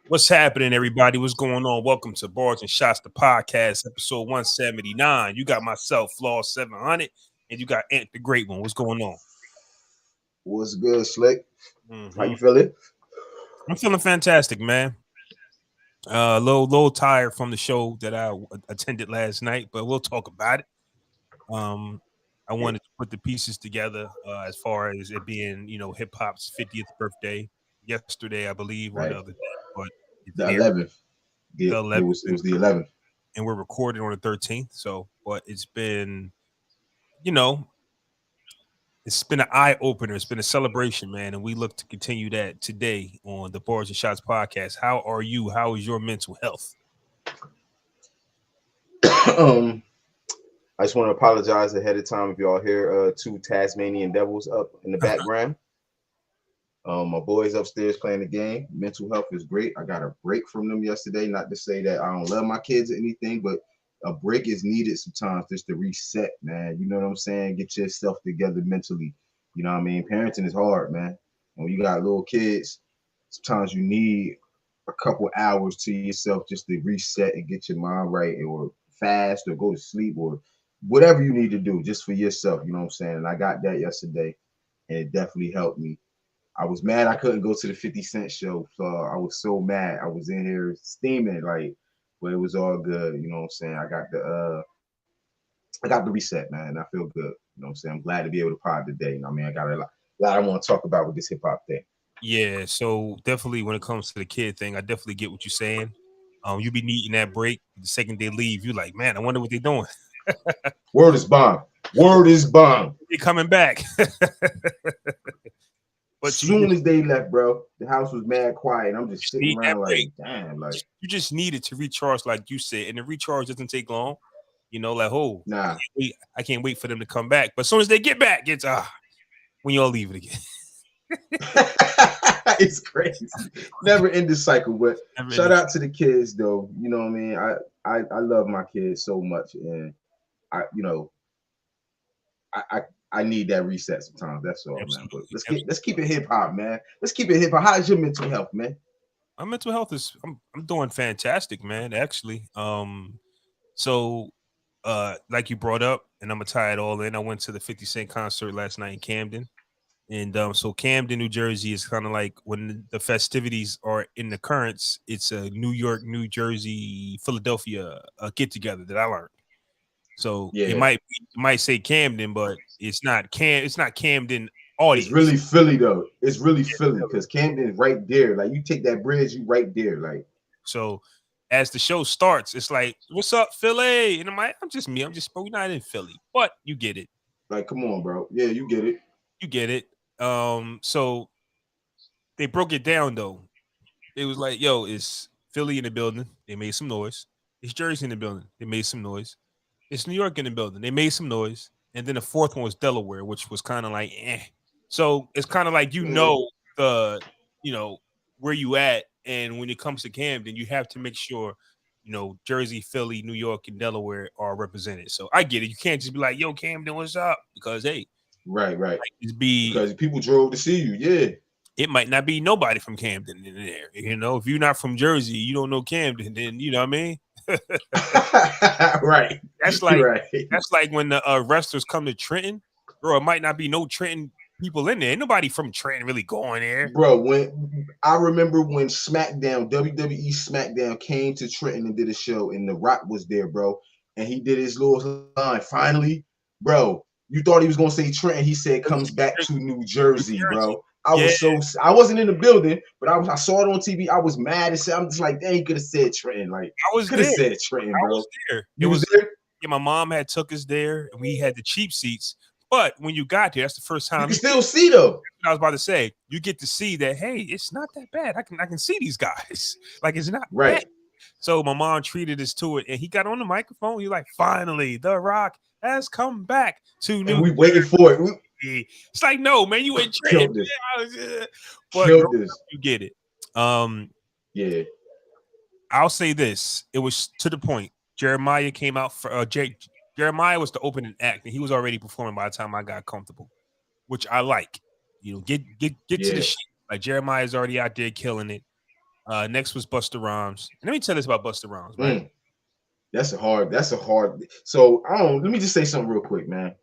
What's happening, everybody? What's going on? Welcome to Barz and Shotz Podcast, episode 179. You got myself, Flaw 700, and you got Ant the Great One. What's going on? What's good, Slick? How Mm-hmm. you feeling? I'm feeling fantastic, man. A little tired from the show that I attended last night, but we'll talk about it. I wanted to put the pieces together as far as it being, hip hop's 50th birthday yesterday, I believe, or the Right. other day, but it's The here. 11th. The It 11th. was the 11th. And we're recording on the 13th. So, but it's been, you know, it's been an eye opener. It's been a celebration, man. And we look to continue that today on the Barz and Shotz Podcast. How are you? How is your mental health? I just want to apologize ahead of time if y'all hear two Tasmanian devils up in the background. My boys upstairs playing the game. Mental health is great. I got a break from them yesterday. Not to say that I don't love my kids or anything, but a break is needed sometimes just to reset, man. You know what I'm saying? Get yourself together mentally. You know what I mean? Parenting is hard, man. And when you got little kids, sometimes you need a couple hours to yourself just to reset and get your mind right, or fast or go to sleep or whatever you need to do just for yourself. You know what I'm saying? And I got that yesterday, and it definitely helped me. I was mad I couldn't go to the 50 Cent show. So I was so mad. I was in here steaming, but it was all good. You know what I'm saying? I got the reset, man. I feel good. You know what I'm saying? I'm glad to be able to pod today. You know what I mean? I got a lot I want to talk about with this hip hop thing. Yeah, so definitely when it comes to the kid thing, I definitely get what you're saying. You be needing that break. The second they leave, you like, man, I wonder what they're doing. Word is bomb. Word is bomb. They're coming back. But soon as they left, bro, the house was mad quiet. I'm just sitting around like, damn, like you just need it to recharge, like you said, and the recharge doesn't take long. nah. I can't wait for them to come back. But as soon as they get back, it's when y'all leave it again. It's crazy. Never end the cycle. But shout out to the kids though. You know what I mean? I love my kids so much, and I need that reset sometimes. That's all, man. But let's keep it hip hop, man. Let's keep it hip hop. How's your mental health, man? My mental health is I'm doing fantastic, man. Actually, so like you brought up, and I'm gonna tie it all in. I went to the 50 Cent concert last night in Camden, and so Camden, New Jersey, is kind of like when the festivities are in the currents. It's a New York, New Jersey, Philadelphia get together that I learned. So it might say Camden, but it's not Camden audience. It's really Philly though. It's really Philly because Camden is right there. Like you take that bridge, you right there. Like so, as the show starts, it's like, "What's up, Philly?" And I'm like, "I'm just me. We're not in Philly, but you get it. Like, come on, bro. Yeah, you get it. You get it." So they broke it down though. It was like, "Yo, it's Philly in the building. They made some noise. It's Jersey in the building. They made some noise. It's New York in the building. They made some noise." And then the fourth one was Delaware, which was kind of like, eh. So it's kind of like where you at, and when it comes to Camden, you have to make sure Jersey, Philly, New York, and Delaware are represented. So I get it. You can't just be like, "Yo, Camden, what's up?" Because hey, right, because people drove to see you. Yeah, it might not be nobody from Camden in there. If you're not from Jersey, you don't know Camden. Then you know what I mean. Right. That's like when the wrestlers come to Trenton, bro. It might not be no Trenton people in there. Ain't nobody from Trenton really going there, bro. When I remember when SmackDown, WWE SmackDown came to Trenton and did a show, and The Rock was there, bro, and he did his little line. Finally, bro, you thought he was gonna say Trenton. He said comes back to New Jersey, bro. I wasn't in the building, but I saw it on TV. I was mad and I'm just like, dang, you could have said Trenton. Like I was could have said Trenton, bro. I was there. You was there? Yeah, my mom had took us there, and we had the cheap seats. But when you got there, that's the first time you can still see though. I was about to say, you get to see that. Hey, it's not that bad. I can see these guys. Like it's not right. Bad. So my mom treated us to it, and he got on the microphone. He's like, "Finally, The Rock has come back to New." We waited for it. It's like, no, man, you ain't killed this. But killed this. You get it. Yeah. I'll say this: it was to the point. Jeremiah came out for Jeremiah was the opening act, and he was already performing by the time I got comfortable, which I like. Get to the shit. Like Jeremiah's already out there killing it. Next was Busta Rhymes. Let me tell you this about Busta Rhymes, right? That's a hard. So I don't. Let me just say something real quick, man.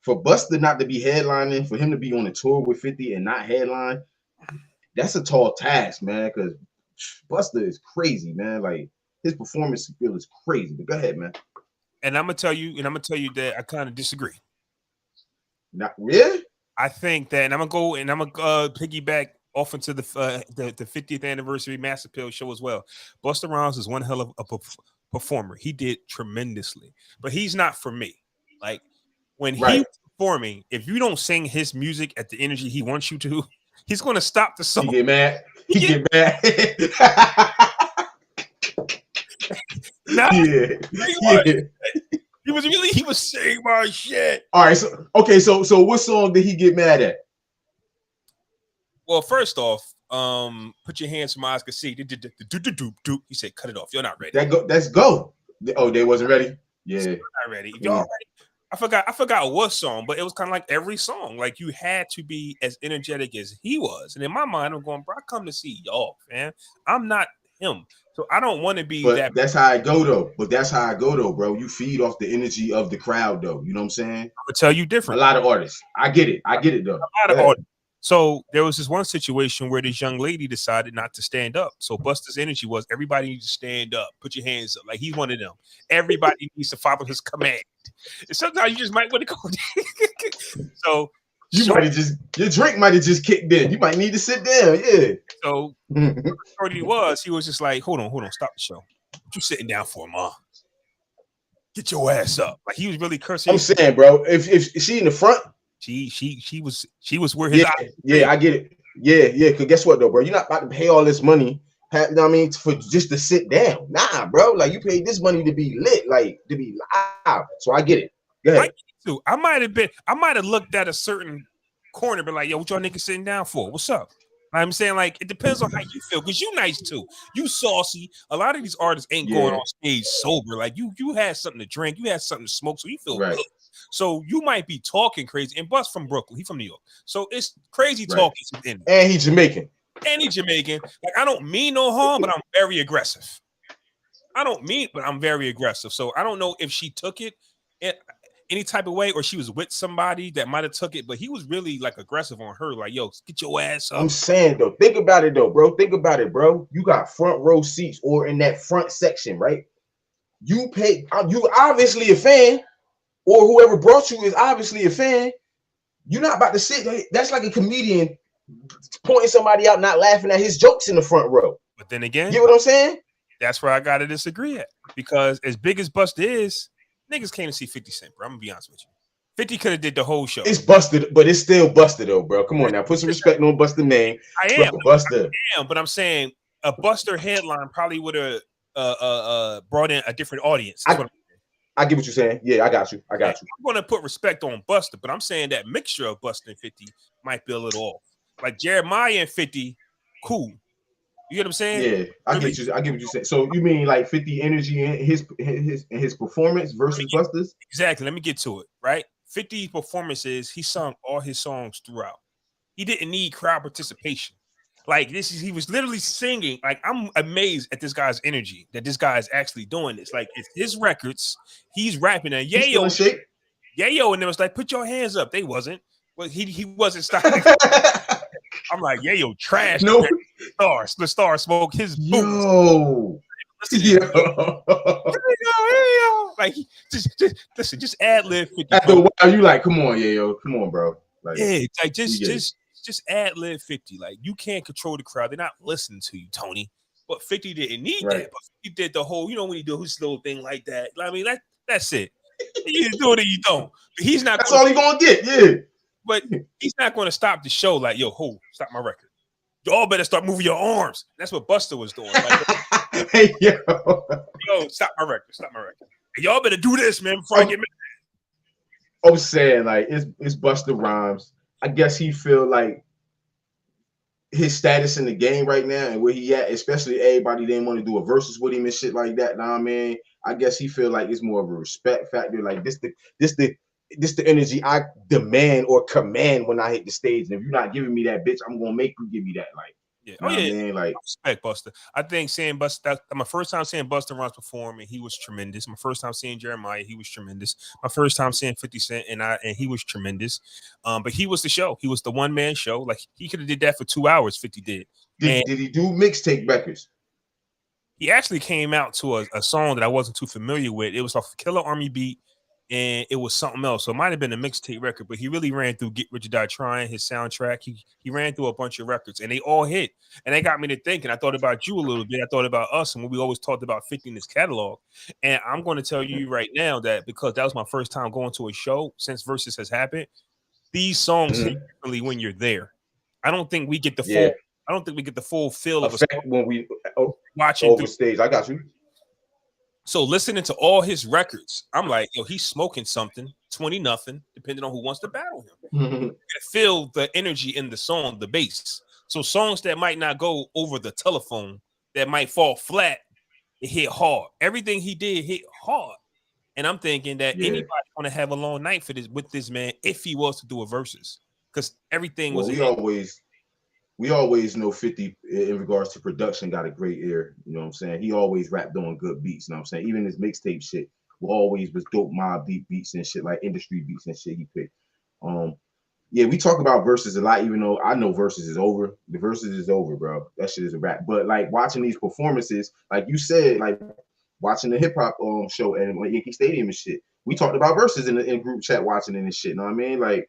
For Busta not to be headlining, for him to be on a tour with 50 and not headline, that's a tall task, man. Because Busta is crazy, man. Like his performance skill is crazy. But go ahead, man. And I'm gonna tell you that I kind of disagree. Not really. I think that, and I'm gonna piggyback off into the 50th anniversary MassAppeal show as well. Busta Rhymes is one hell of a performer. He did tremendously, but he's not for me. Like when he's performing, if you don't sing his music at the energy he wants you to, he's going to stop the song. He get mad. He get mad. Nah, yeah. He was saying my shit. All right, so what song did he get mad at? Well, first off, put your hands from eyes can see. He said, "Cut it off. You're not ready." Let's go. Oh, they wasn't ready. Yeah, so not ready. If y'all ready, I forgot what song, but it was kind of like every song. Like you had to be as energetic as he was. And in my mind, I'm going, bro, I come to see y'all, man. I'm not him. So I don't want to be that. That's how I go though. Bro. You feed off the energy of the crowd, though. You know what I'm saying? I'm gonna tell you different. A lot of artists. I get it though. A lot of artists. So there was this one situation where this young lady decided not to stand up. So Busta's energy was everybody needs to stand up, put your hands up. Like he's one of them. Everybody needs to follow his command. And sometimes you just might want to go. So your drink might have just kicked in. You might need to sit down. Yeah. So he was just like, hold on, stop the show. What you sitting down for, Ma? Get your ass up. Like he was really cursing. I'm saying, bro, if she in the front. She was where his eyes. Yeah, I get it. Yeah. Cause guess what though, bro? You're not about to pay all this money. You know what I mean? For just to sit down. Nah, bro. Like you paid this money to be lit, like to be live. So I get it. Go ahead. I might have looked at a certain corner, but like, yo, what y'all niggas sitting down for? What's up? I'm saying, like, it depends on how you feel, because you nice too. You saucy. A lot of these artists ain't going on stage sober. Like you had something to drink, you had something to smoke, so you feel good. So you might be talking crazy. And Bus from Brooklyn, he from New York. So it's crazy talking. And he's Jamaican. Like I don't mean no harm, but I'm very aggressive. I'm very aggressive. So I don't know if she took it any type of way, or she was with somebody that might have took it, but he was really like aggressive on her. Like, yo, get your ass up. I'm saying though, think about it though, bro. You got front row seats or in that front section, right? You obviously a fan. Or whoever brought you is obviously a fan. You're not about to sit. That's like a comedian pointing somebody out, not laughing at his jokes in the front row. But then again, you know what I'm saying? That's where I got to disagree at. Because as big as Busta is, niggas came to see 50 Cent, bro. I'm going to be honest with you. 50 could have did the whole show. It's busted, but it's still Busta though, bro. Come on now. Put some respect on Busta name. I am, but I'm saying a Busta headline probably would have brought in a different audience. I get what you're saying. Yeah, I got you. I'm going to put respect on Busta, but I'm saying that mixture of Busta and 50 might be a little off. Like Jeremiah and 50, cool. You get what I'm saying? Yeah, I get what you're saying. So you mean like 50 energy in his performance versus Busta's? Exactly. Let me get to it. Right. 50 performances. He sung all his songs throughout. He didn't need crowd participation. Like he was literally singing. Like I'm amazed at this guy's energy, that this guy is actually doing this. Like it's his records, he's rapping, and Yayo and them was like, put your hands up. They wasn't, but he wasn't stopping. I'm like, Yayo trash. No, the star smoke his boots. Yo. Like just ad lib. After a while, you like, come on, Yayo, come on, bro. Like, yeah, like just ad lib 50. Like you can't control the crowd. They're not listening to you, Tony. But 50 didn't need that. But he did the whole, you know, when he do his little thing like that. I mean, that's it. You do it or you don't. But he's not. That's all he's gonna get. Yeah. But he's not going to stop the show. Like, yo, stop my record. Y'all better start moving your arms. That's what Busta was doing. Like, hey, yo, stop my record. Hey, y'all better do this, man, before I get mad. I'm saying, like, it's Busta Rhymes. I guess he feel like his status in the game right now and where he at, especially everybody didn't want to do a versus with him and shit like that. Nah, man. I guess he feel like it's more of a respect factor. Like this the energy I demand or command when I hit the stage. And if you're not giving me that, bitch, I'm gonna make you give me that. Like, Yeah. You Oh know what I yeah. mean? Like, Respect Buster. I think seeing Buster. My first time seeing Buster Rhymes perform, and he was tremendous. My first time seeing Jeremiah, he was tremendous. My first time seeing 50 Cent, and he was tremendous. But he was the show. He was the one man show. Like he could have did that for 2 hours. 50 did. And did he do mixtape records? he actually came out to a song that I wasn't too familiar with. It was off Killer Army beat, and it was something else. So it might have been a mixtape record, but he really ran through Get Rich or Die Trying, his soundtrack. He ran through a bunch of records, and they all hit. And they got me to thinking. I thought about you a little bit. I thought about us, and we always talked about 50 in this catalog. And I'm going to tell you right now that because that was my first time going to a show since Versus has happened, these songs hit differently when you're there. I don't think we get the full. I don't think we get the full feel of a song when we watching over through. stage. I got you. So listening to all his records, I'm like, yo, he's smoking something, 20-0, depending on who wants to battle him. Feel the energy in the song, the bass. So songs that might not go over the telephone, that might fall flat, it hit hard. Everything he did hit hard. And I'm thinking that anybody want to have a long night for this with this man if he was to do a versus. Because everything was we always know 50 in regards to production got a great ear. You know what I'm saying? He always rapped on good beats. You know what I'm saying? Even his mixtape shit always was dope mob deep beats and shit, like industry beats and shit he picked. Yeah, we talk about verses a lot, even though I know verses is over. The verses is over, bro. That shit is a wrap. But like watching these performances, like you said, like watching the hip hop show and Yankee Stadium and shit. We talked about verses in group chat watching it and shit. You know what I mean? Like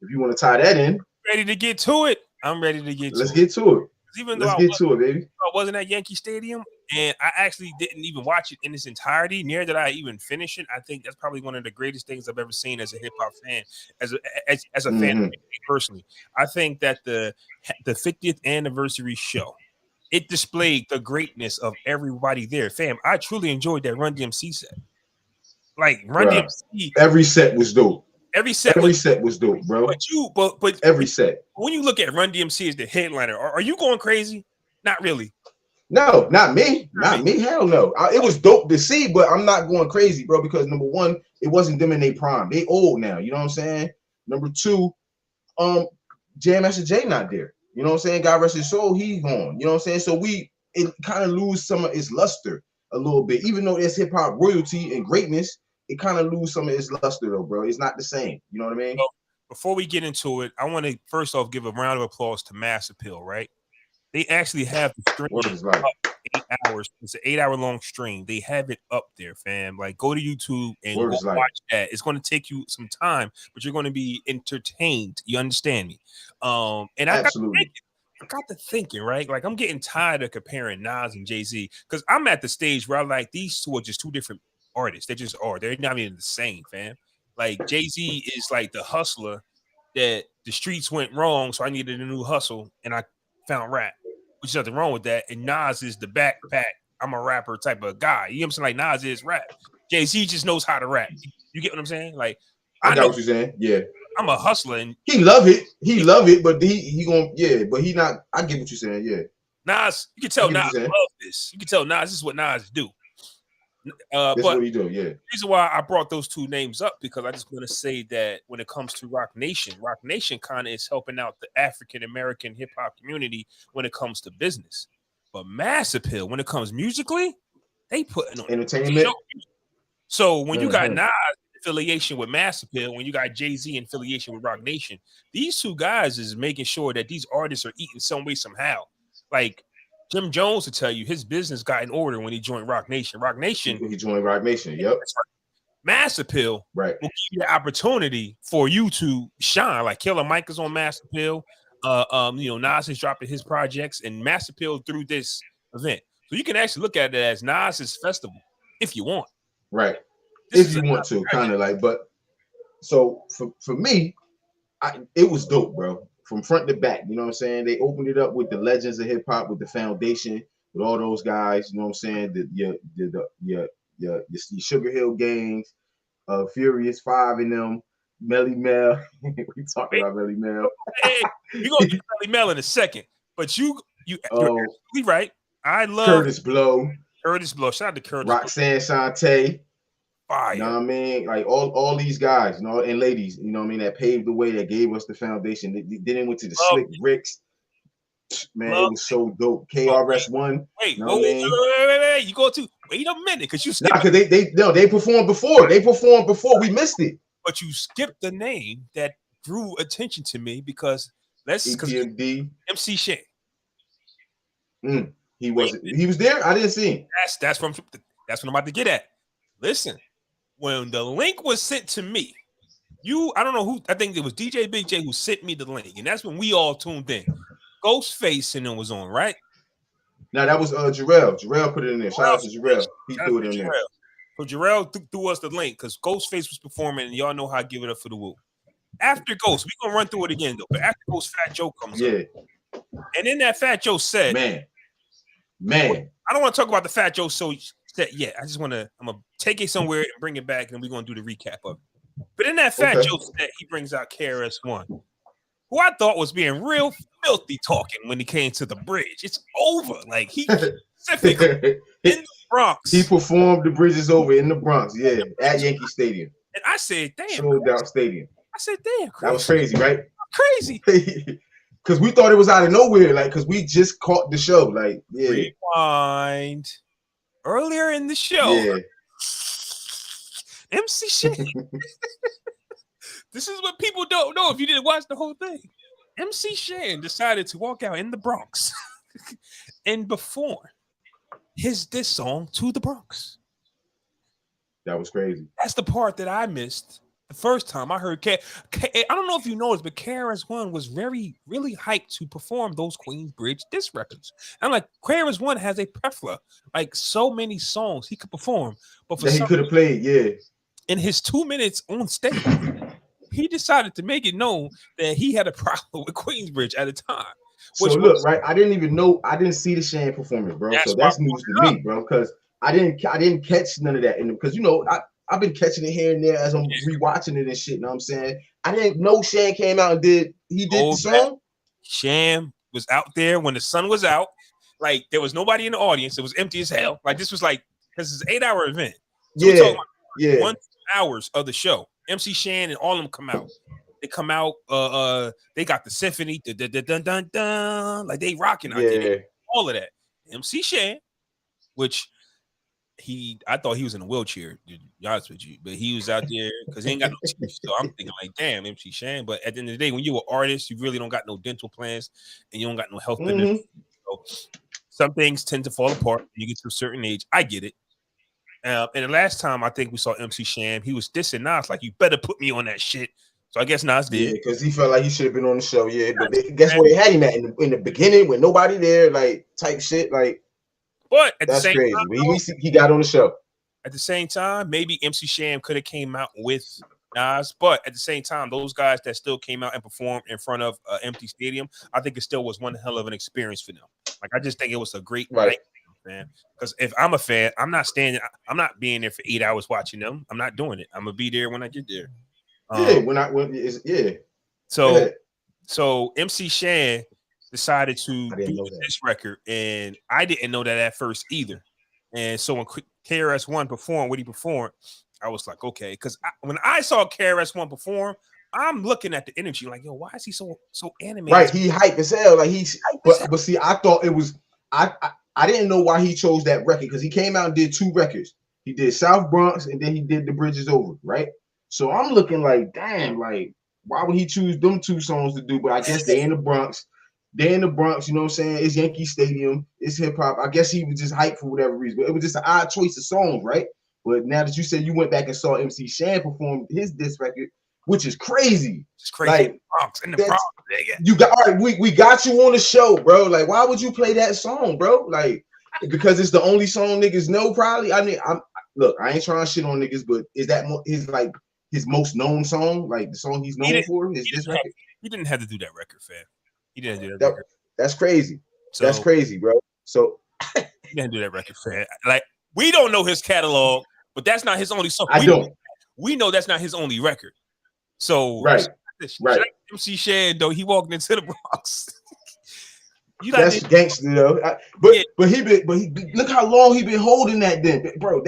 if you want to tie that in, ready to get to it. I'm ready to get let's get to it. Even though let's get to it, baby. I wasn't at Yankee Stadium, and I actually didn't even watch it in its entirety. Near that I even finish it. I think that's probably one of the greatest things I've ever seen as a hip hop fan, as a fan personally. I think that the 50th anniversary show, it displayed the greatness of everybody there. Fam, I truly enjoyed that Run DMC set. Like Run DMC, every set was dope. Every set was dope, bro. But every set. When you look at Run DMC as the headliner, are you going crazy? Not really. No, not me. Not me. Hell no. It was dope to see, but I'm not going crazy, bro, because number one, it wasn't them in their prime. They old now. You know what I'm saying? Number two, Jam Master Jay not there. You know what I'm saying? God rest his soul, he's gone. You know what I'm saying? So it kind of lose some of its luster a little bit, even though there's hip hop royalty and greatness. It kind of lose some of its luster though, bro. It's not the same. You know what I mean? So before we get into it, I want to first off give a round of applause to MassAppeal, right? They actually have the stream up 8 hours. It's an 8 hour long stream. They have it up there, fam. Like go to YouTube and go watch that. It's going to take you some time, but you're going to be entertained. You understand me? And I got to thinking, right? Like I'm getting tired of comparing Nas and Jay-Z because I'm at the stage where I'm like, these two are just two different artists. They just are. They're not even the same, fam. Like Jay-Z is like the hustler that the streets went wrong, so I needed a new hustle, and I found rap, which is nothing wrong with that. And Nas is the backpack. I'm a rapper type of guy. You know what I'm saying? Like Nas is rap. Jay-Z just knows how to rap. You get what I'm saying? Like I got what you're saying. Yeah. I'm a hustler, and he love it. He love it, but he gonna but he not. I get what you're saying. Yeah. Nas, you can tell Nas love this. You can tell Nas this is what Nas do. That's what he do, yeah. The reason why I brought those two names up because I just want to say that when it comes to Rock Nation kind of is helping out the African American hip hop community when it comes to business. But MassAppeal, when it comes musically, they put on entertainment. So when you got Nas affiliation with MassAppeal, when you got Jay-Z in affiliation with Rock Nation, these two guys is making sure that these artists are eating some way somehow. Like Jim Jones to tell you his business got in order when he joined Rock Nation. He joined Rock Nation. Yep. That's right. MassAppeal will give you the opportunity for you to shine. Like Killer Mike is on MassAppeal. Nas is dropping his projects and MassAppeal through this event. So you can actually look at it as Nas's festival if you want. Right. If you want to, kind of like, but so for me, it was dope, bro. From front to back, you know what I'm saying? They opened it up with the legends of hip hop, with the foundation, with all those guys, you know what I'm saying? Your Sugar Hill gangs, Furious 5 and them, Melly Mel. We talking about Melly Mel. You're gonna get Melly Mel in a second, but you're absolutely right. I love Curtis Blow. Shout out to Curtis. Roxanne Shante. Fire. You know what I mean? Like all these guys, you know, and ladies, you know what I mean, that paved the way, that gave us the foundation. They went to the Slick Ricks. Man, it was so dope. KRS-One. Wait, You know what I mean? wait. You go to wait a minute, because you skipped. Nah, because they performed before. They performed before. We missed it. But you skipped the name that drew attention to me because EPMD. MC Shan. He wasn't. He was there. I didn't see him. That's what I'm about to get at. Listen, when the link was sent to me, I don't know who. I think it was DJ Big J who sent me the link, and that's when we all tuned in. Ghostface and it was on, right? Now that was Jarrell. Jarrell put it in there. Shout out to Jarrell. He threw it in there. So Jarrell threw us the link because Ghostface was performing, and y'all know how I give it up for the woo. After Ghost, we're gonna run through it again though. But after Ghost, Fat Joe comes up. And then that Fat Joe said, Man. I don't want to talk about the Fat Joe so said yet. I'm gonna take it somewhere and bring it back, and we're gonna do the recap of it. But in that Fat Joe set, he brings out KRS-One, who I thought was being real filthy talking when he came to the bridge. It's over. Like he specifically in the Bronx. He performed The Bridge Is Over in the Bronx, at Yankee Stadium. And I said, damn. Sold out stadium. I said, damn, crazy. That was crazy, right? Crazy. Because we thought it was out of nowhere, like, because we just caught the show. Like, Rewind. Earlier in the show, MC Shan. This is what people don't know if you didn't watch the whole thing. MC Shan decided to walk out in the Bronx and perform his diss song to the Bronx. That was crazy. That's the part that I missed the first time I heard I don't know if you noticed, but KRS-One was really hyped to perform those Queensbridge diss records. And like KRS-One has a plethora, like so many songs he could perform, but for he could have played, in his 2 minutes on stage, he decided to make it known that he had a problem with Queensbridge at the time. So look, right? I didn't see the Shan performance, bro. So that's news to me, bro, because I didn't catch none of that. And because I've been catching it here and there as I'm rewatching it and shit. You know what I'm saying? I didn't know Shan came out and did the song. Shan was out there when the sun was out. Like there was nobody in the audience. It was empty as hell. Like this was like this is an 8-hour event. So we're talking about 1 hours of the show. MC Shan and all of them come out. They come out. They got the symphony. Dun, dun, dun, like they rocking out there. All of that. MC Shan, which I thought he was in a wheelchair, to be honest with you, but he was out there because he ain't got no teeth. So I'm thinking like, damn, MC Shan. But at the end of the day, when you're an artist, you really don't got no dental plans and you don't got no health benefits. So some things tend to fall apart when you get to a certain age. I get it. And the last time I think we saw MC Shan, he was dissing Nas like, you better put me on that shit. So I guess Nas did. Yeah, because he felt like he should have been on the show. Yeah, but guess where they had him at in the beginning with nobody there, like type shit. Like, but at that's the same crazy. time, He got on the show. At the same time, maybe MC Shan could have came out with Nas, but at the same time, those guys that still came out and performed in front of an empty stadium, I think it still was one hell of an experience for them. Like, I just think it was a great night, man. Because if I'm a fan, I'm not being there for 8 hours watching them. I'm not doing it. I'm gonna be there when I get there. So MC Shan decided to do this record, and I didn't know that at first either. And so when KRS-One performed what he performed, I was like, okay, because when I saw KRS-One perform, I'm looking at the energy like, yo, why is he so animated? Right, he hype as hell. Like but see, I thought it was I didn't know why he chose that record because he came out and did 2 records. He did South Bronx and then he did The Bridge Is Over, right? So I'm looking like, damn, like, why would he choose them 2 songs to do? But I guess they're in the Bronx. They're in the Bronx, you know what I'm saying? It's Yankee Stadium. It's hip hop. I guess he was just hyped for whatever reason. But it was just an odd choice of songs, right? But now that you said you went back and saw MC Shan perform his diss record, which is crazy. It's crazy. Like, in the Bronx. You got all right. We got you on the show, bro. Like, why would you play that song, bro? Like, because it's the only song niggas know, probably. I mean, look, I ain't trying to shit on niggas, but is that his most known song? Like the song he's known for? He didn't have to do that record, fam. He didn't do that record. That's crazy. That's crazy, bro. So he didn't do that record, fam. Like, we don't know his catalog, but that's not his only song. We know that's not his only record. So right. MC Shan, though, he walked into the Bronx. That's gangster though. But he look how long he been holding that then, bro.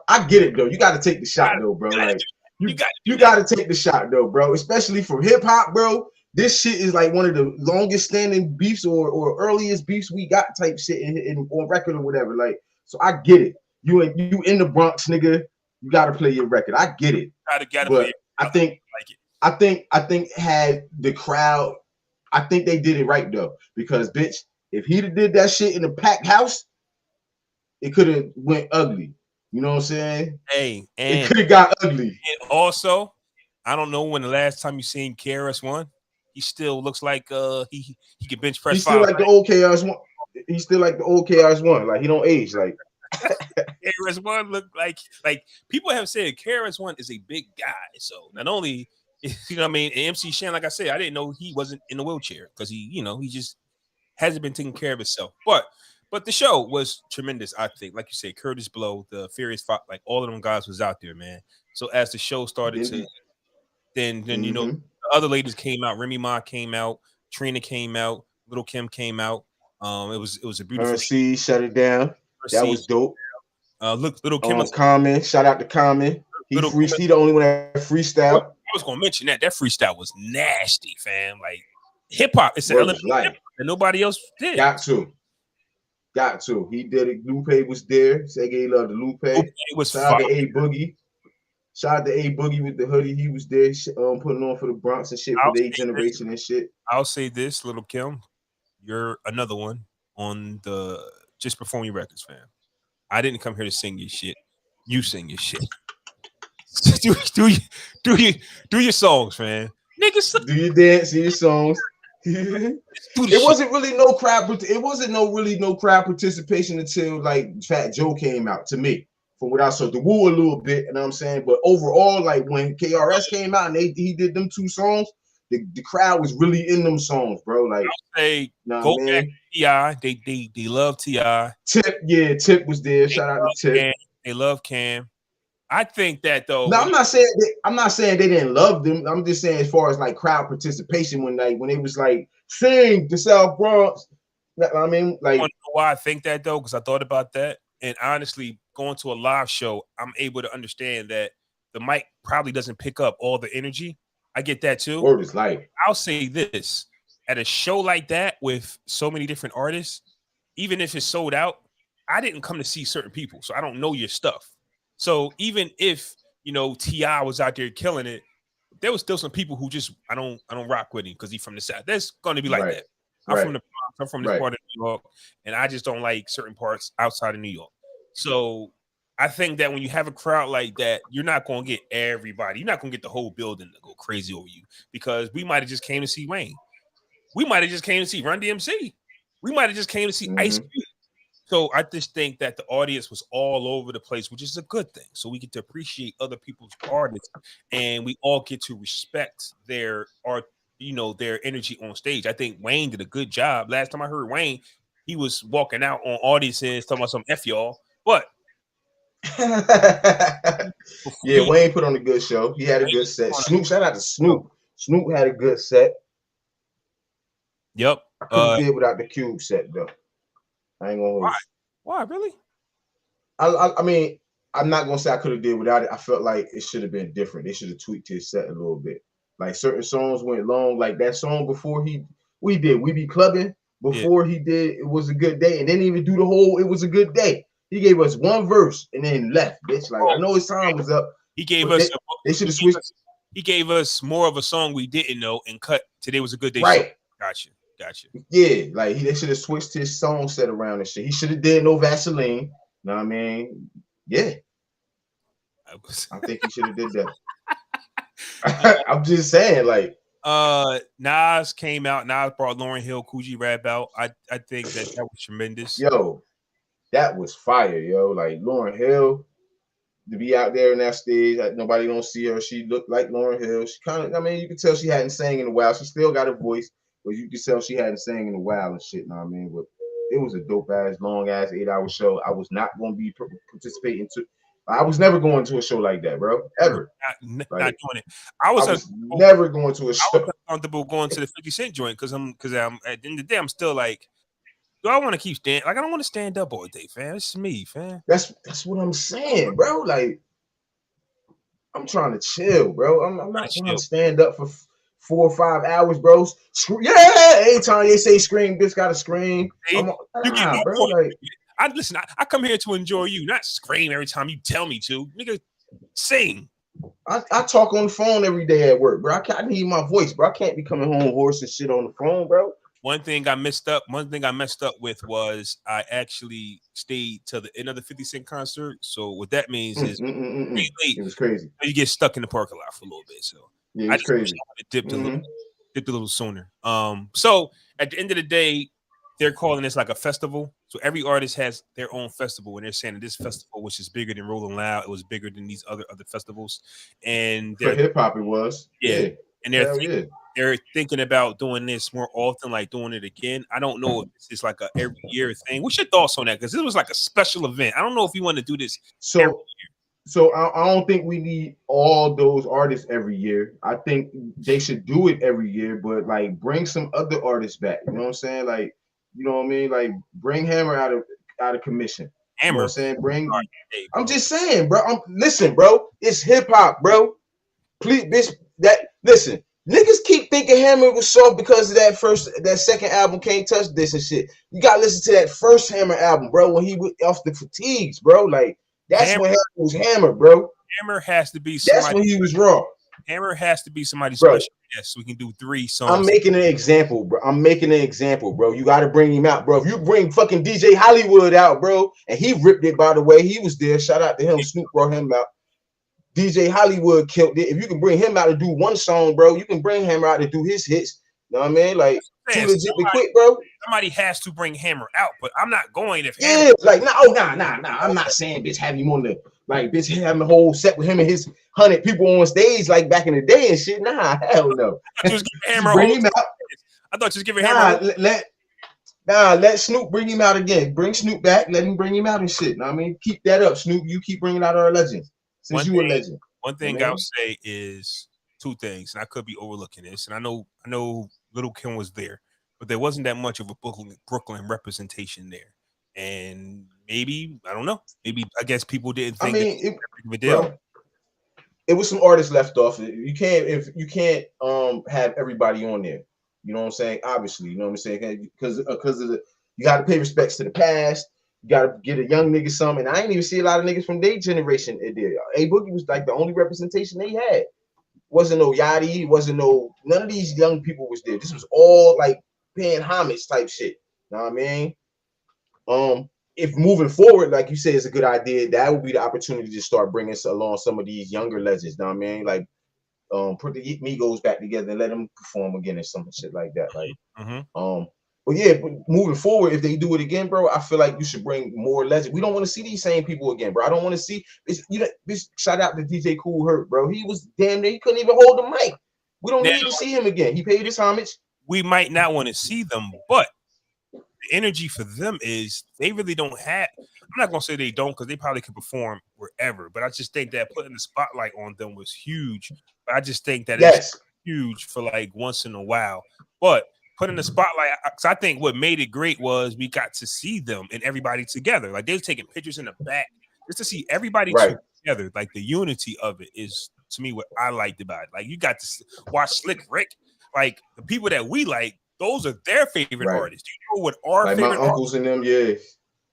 I get it though. You got to take the shot though, bro. Like you got to take the shot though, bro. Especially for hip hop, bro. this shit is like one of the longest standing beefs or earliest beefs we got type shit on record or whatever. Like, so I get it. You in the Bronx, nigga. You got to play your record. I get it. Gotta play But it. I think like it. I think had the crowd. I think they did it right though, because bitch, if he'd have did that shit in a packed house, it could have went ugly. You know what I'm saying? Hey, It and could have got ugly. also, I don't know when the last time you seen KRS-One. He still looks like he can bench press He's still 5. like the old KRS-One. He's still like the old KRS-One. Like he don't age. Like KRS-One look like people have said KRS-One is a big guy. So not only you know what I mean, and MC Shan, like I said, I didn't know he wasn't in a wheelchair because he just hasn't been taking care of himself. But the show was tremendous, I think. Like you said, Curtis Blow, the Furious Five, like all of them guys was out there, man. So as the show started to then the other ladies came out. Remy Ma came out, Trina came out, Little Kim came out. It was a beautiful RC shut it down. That was dope. Look, Little Kim was Common. Shout out to Common. He the only one that freestyle. I was gonna mention that freestyle was nasty, fam. Like hip hop, it's an element like that nobody else did. Got to. He did it. Lupe was there. Sege loved the Lupe. It was Shout out to A Boogie. Shout out to A Boogie with the hoodie. He was there putting on for the Bronx and shit for their generation and shit. I'll say this, Little Kim, you're another one on the Just Perform Your Records, fam. I didn't come here to sing your shit. You sing your shit. do your songs, man. Niggas, do your dance, do your songs. It wasn't really no crowd, but it wasn't no crowd participation until like Fat Joe came out to me. From what I saw, the woo a little bit, you know what I'm saying? But overall, like when KRS came out and he did them 2 songs, the crowd was really in them songs, bro. Like say go back to T.I. They love T.I. Tip was there. Shout out to Tip. Cam. They love Cam. I think that though. No, I'm not saying they didn't love them. I'm just saying as far as like crowd participation when it was like sing the South Bronx. I mean, like, you know why I think that though, because I thought about that, and honestly, going to a live show, I'm able to understand that the mic probably doesn't pick up all the energy. I get that too. Word is life. I'll say this: at a show like that with so many different artists, even if it's sold out, I didn't come to see certain people, so I don't know your stuff. So even if T.I. was out there killing it, there was still some people who just I don't rock with him because he's from the South. That's going to be like that. I'm from the Bronx. I'm from this part of New York, and I just don't like certain parts outside of New York. So I think that when you have a crowd like that, you're not going to get everybody. You're not going to get the whole building to go crazy over you because we might have just came to see Wayne. We might have just came to see Run DMC. We might have just came to see Ice Cube. So I just think that the audience was all over the place, which is a good thing. So we get to appreciate other people's artists, and we all get to respect their art, their energy on stage. I think Wayne did a good job. Last time I heard Wayne, he was walking out on audiences talking about some F y'all. But yeah, Wayne put on a good show. He had a good set. Snoop, shout out to Snoop. Snoop had a good set. Yep. I couldn't did without the Cube set though. I ain't gonna. Why really? I mean, I'm not gonna say I could have did without it. I felt like it should have been different. They should have tweaked his set a little bit. Like certain songs went long. Like that song before we be clubbing before he did. It was a good day, and didn't even do the whole. It was a good day. He gave us one verse and then left, bitch. Like I know his time was up. He gave us. They should have switched. He gave us more of a song we didn't know and cut. Today was a good day. Right. Gotcha. Yeah, like they should have switched his song set around and shit. He should have did No Vaseline. You know what I mean? Yeah. I think he should have did that. I'm just saying, like. Nas came out. Nas brought Lauryn Hill, Coogee Rap out. I think that was tremendous. Yo, that was fire, yo. Like Lauryn Hill to be out there in that stage, like, nobody don't see her. She looked like Lauryn Hill. She kind of, I mean, you can tell she hadn't sang in a while. She still got a voice. But you can tell she hadn't sang in a while and shit, you know what I mean? But it was a dope ass, long ass 8-hour show. I was not going to be participating to. I was never going to a show like that, bro. Ever. Not doing it. I was never going to a show. I was comfortable going to the 50 Cent joint because I'm at the end of the day, I'm still like, do I want to keep standing? Like, I don't want to stand up all day, fam. It's me, fam. That's what I'm saying, bro. Like, I'm trying to chill, bro. I'm not trying to stand up for 4 or 5 hours, bro. Yeah, anytime they say scream, bitch gotta scream. Hey, you get no Bro. point. Like, I come here to enjoy you, not scream every time you tell me to. Nigga, sing. I talk on the phone every day at work, bro. I need my voice, bro. I can't be coming home hoarse and shit on the phone, bro. One thing I messed up with was I actually stayed till the end of the 50 Cent concert. So what that means is It was crazy. you get stuck in the parking lot for a little bit. So Yeah, it I was just wish crazy. I would have dipped a little sooner. So at the end of the day, they're calling this like a festival. So every artist has their own festival, and they're saying that this festival, which is bigger than Rolling Loud, it was bigger than these other festivals. And For they're hip hop, it was. Yeah. and Hell yeah. they're thinking about doing this more often, like doing it again. I don't know if this is like a every year thing. What's your thoughts on that? Because this was like a special event. I don't know if you want to do this every year. So I don't think we need all those artists every year. I think they should do it every year, but like bring some other artists back. You know what I'm saying? Like, you know what I mean? Like bring Hammer out of commission. You know what I'm saying? I'm just saying, bro. Listen, bro. It's hip hop, bro. Please, bitch. Listen. Niggas keep thinking Hammer was soft because of that second album, Can't Touch This and shit. You gotta listen to that first Hammer album, bro, when he was off the fatigues, bro. Like, that's when Hammer was Hammer, bro. Hammer has to be somebody. That's when he was raw. Hammer has to be somebody bro, special. Yes, we can do 3 songs. I'm making an example, bro. You got to bring him out, bro. If you bring fucking DJ Hollywood out, bro, and he ripped it, by the way, he was there. Shout out to him. Snoop brought him out. DJ Hollywood killed it. If you can bring him out to do one song, bro, you can bring Hammer out to do his hits. You know what I mean? Like, too legit to quit, bro. Somebody has to bring Hammer out, but I'm not going if Hammer. Yeah, like, nah. I'm not saying, bitch, have him on the, like, bitch, having the whole set with him and his 100 people on stage, like, back in the day and shit. Nah, hell no. I thought Hammer bring him out. I thought you was giving Hammer. Let Snoop bring him out again. Bring Snoop back. Let him bring him out and shit. Know what I mean? Keep that up, Snoop. You keep bringing out our legends. Since you a legend. One thing I'll say is 2 things, and I could be overlooking this. And I know Little Kim was there, but there wasn't that much of a Brooklyn representation there. And maybe, I don't know. Maybe I guess people didn't think it was some artists left off. You can't have everybody on there. You know what I'm saying? Obviously, you know what I'm saying? Because of you got to pay respects to the past. You got to get a young nigga something. And I ain't even see a lot of niggas from their generation. A Boogie was like the only representation they had. Wasn't no Yachty. None of these young people was there. This was all like paying homage type shit. You know what I mean? If moving forward, like you said, is a good idea, that would be the opportunity to start bringing along some of these younger legends. You know what I mean? Like, put the Migos back together and let them perform again and some shit like that. Like, but yeah, moving forward, if they do it again, bro, I feel like you should bring more legends. We don't want to see these same people again, bro. I don't want to see this. Shout out to DJ Kool Herc, bro. He was damn near, he couldn't even hold the mic. We don't need to see him again. He paid his homage. We might not want to see them, but the energy for them is they really don't have. I'm not gonna say they don't, because they probably can perform wherever. But I just think that putting the spotlight on them was huge. But I just think that it's huge for like once in a while. But putting the spotlight, because I think what made it great was we got to see them and everybody together. Like, they were taking pictures in the back just to see everybody together. Like, the unity of it is, to me, what I liked about it. Like, you got to watch Slick Rick. Like, the people that we like, those are their favorite artists. Do you know what our favorite my uncles and them, yeah.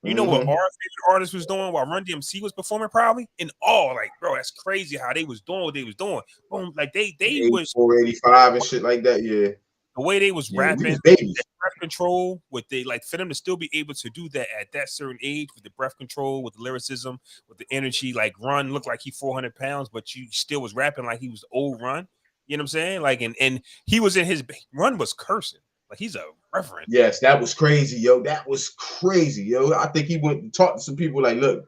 You know what our favorite artist was doing while Run DMC was performing, probably? In all, like, bro, that's crazy how they was doing what they was doing. Boom, like they was 485 and shit like that, yeah. The way they was rapping, the breath control, with they like for them to still be able to do that at that certain age with the breath control, with the lyricism, with the energy. Like, Run looked like he 400 pounds, but you still was rapping like he was old Run. You know what I'm saying? Like, and he was in his Run was cursing. Like, he's a reverend. Yes, that was crazy, yo. That was crazy, yo. I think he went and talked to some people like, look,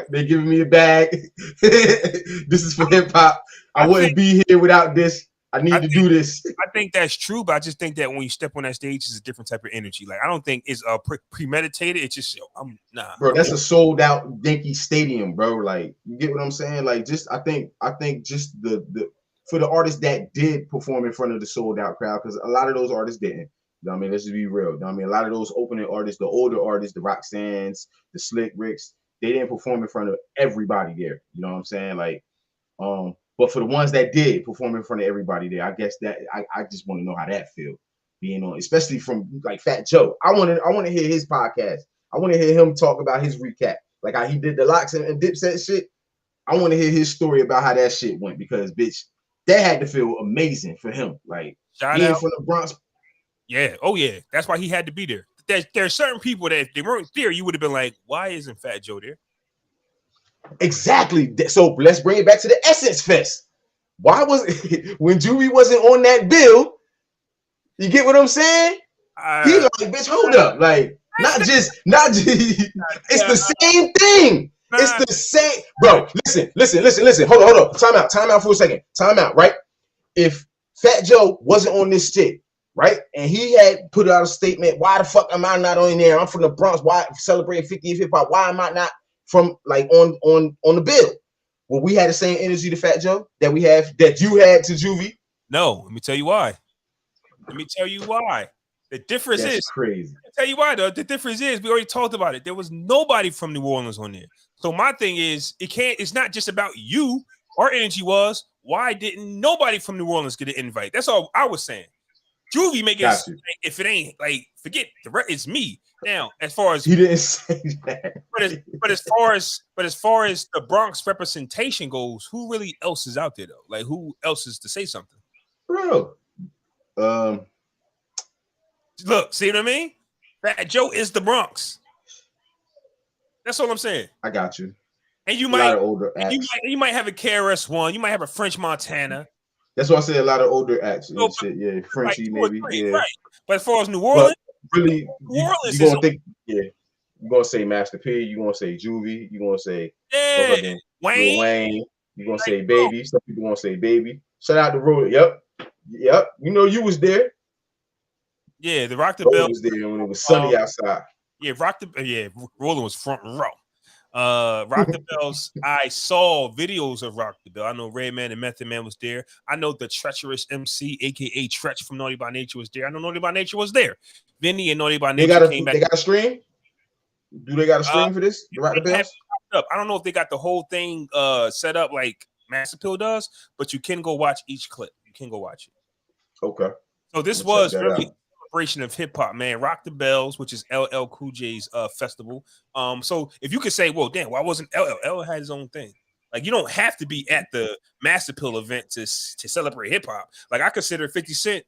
they're giving me a bag. This is for hip hop. I wouldn't be here without this. I need to do this. I think that's true, but I just think that when you step on that stage, it's a different type of energy. Like, I don't think it's premeditated. It's just, bro. That's a sold out Yankee Stadium, bro. Like, you get what I'm saying? Like, just I think just the for the artists that did perform in front of the sold out crowd, because a lot of those artists didn't. You know what I mean? Let's just be real. You know what I mean? A lot of those opening artists, the older artists, the Roxannes, the Slick Ricks, they didn't perform in front of everybody there. You know what I'm saying? Like, But for the ones that did perform in front of everybody there, I guess that I just want to know how that feel being on, especially from like Fat Joe. I want to hear his podcast. I want to hear him talk about his recap, like how he did the locks and Dipset shit. I want to hear his story about how that shit went because bitch, that had to feel amazing for him. Like Shout being out. from the Bronx. Yeah. Oh yeah. That's why he had to be there. There are certain people that if they weren't there, you would have been like, why isn't Fat Joe there? Exactly. So let's bring it back to the Essence Fest. Why was it when Juvie wasn't on that bill? You get what I'm saying? He like, bitch, hold up. Like, not just it's the same thing. It's the same, bro. Listen. Hold on. Time out for a second. Time out, right? If Fat Joe wasn't on this shit, right? And he had put out a statement, why the fuck am I not on there? I'm from the Bronx. Why celebrating 50th hip hop? Why am I not from like on the bill? Well, we had the same energy to Fat Joe that you had to Juvie. No, let me tell you why. The difference is crazy. I'll tell you why though. The difference is we already talked about it. There was nobody from New Orleans on there. So my thing is it's not just about you. Our energy was why didn't nobody from New Orleans get an invite? That's all I was saying. Juvie make it if it ain't like forget it's me. Now, as far as he didn't say that, but as far as the Bronx representation goes, who really else is out there though? Like who else is to say something, bro? Look, see what I mean? Fat Joe is the Bronx. That's all I'm saying. I got you. And you might have a KRS-One. You might have a French Montana. That's why I say a lot of older acts and shit. Yeah, Frenchie maybe. Yeah. Right. But as far as New Orleans, really, New Orleans you gonna think, yeah. You're gonna say Master P. You're gonna say Juvie. You're gonna say Wayne. You're gonna say Baby. Some people gonna say Baby. Shout out to Roller. Yep. You know you was there. Yeah, the Rock the Bell was there when it was sunny outside. Yeah, Roller was front row. Rock the Bells. I saw videos of Rock the Bell. I know Redman and Method Man was there. I know the treacherous MC, aka Tretch from Naughty by Nature, was there. I know Naughty by Nature was there. Vinny and Naughty by Nature came back. They got a stream. Do they got a stream for this? The Rock the Bells. I don't know if they got the whole thing set up like MassAppeal does, but you can go watch each clip. You can go watch it. Okay. So this was really celebration of hip hop, man. Rock the Bells, which is LL Cool J's festival. So if you could say, well, damn, why wasn't LL? LL had his own thing. Like you don't have to be at the MassAppeal event to celebrate hip hop. Like I consider 50 Cent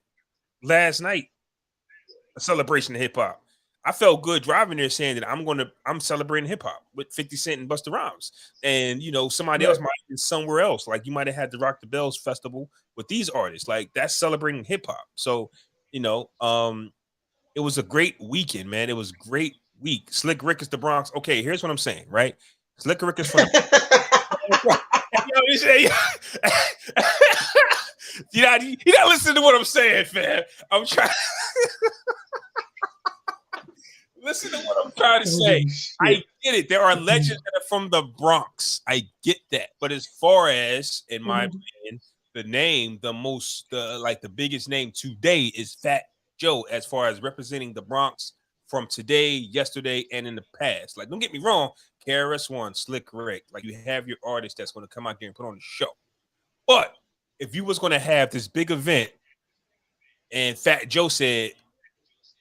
last night a celebration of hip hop. I felt good driving there saying that I'm celebrating hip hop with 50 Cent and Busta Rhymes. And somebody else might have been somewhere else. Like you might have had the Rock the Bells festival with these artists. Like that's celebrating hip hop. So it was a great weekend, man. It was a great week. Slick Rick is the Bronx. Okay, here's what I'm saying, right? Slick Rick is from you not listening to what I'm saying, fam. I'm trying. Listen to what I'm trying to say. I get it. There are legends that are from the Bronx. I get that. But as far as, in my opinion, the biggest name today is Fat Joe as far as representing the Bronx from today, yesterday, and in the past. Like, don't get me wrong, KRS-One, Slick Rick, like you have your artist that's going to come out there and put on the show. But if you was going to have this big event and Fat Joe said,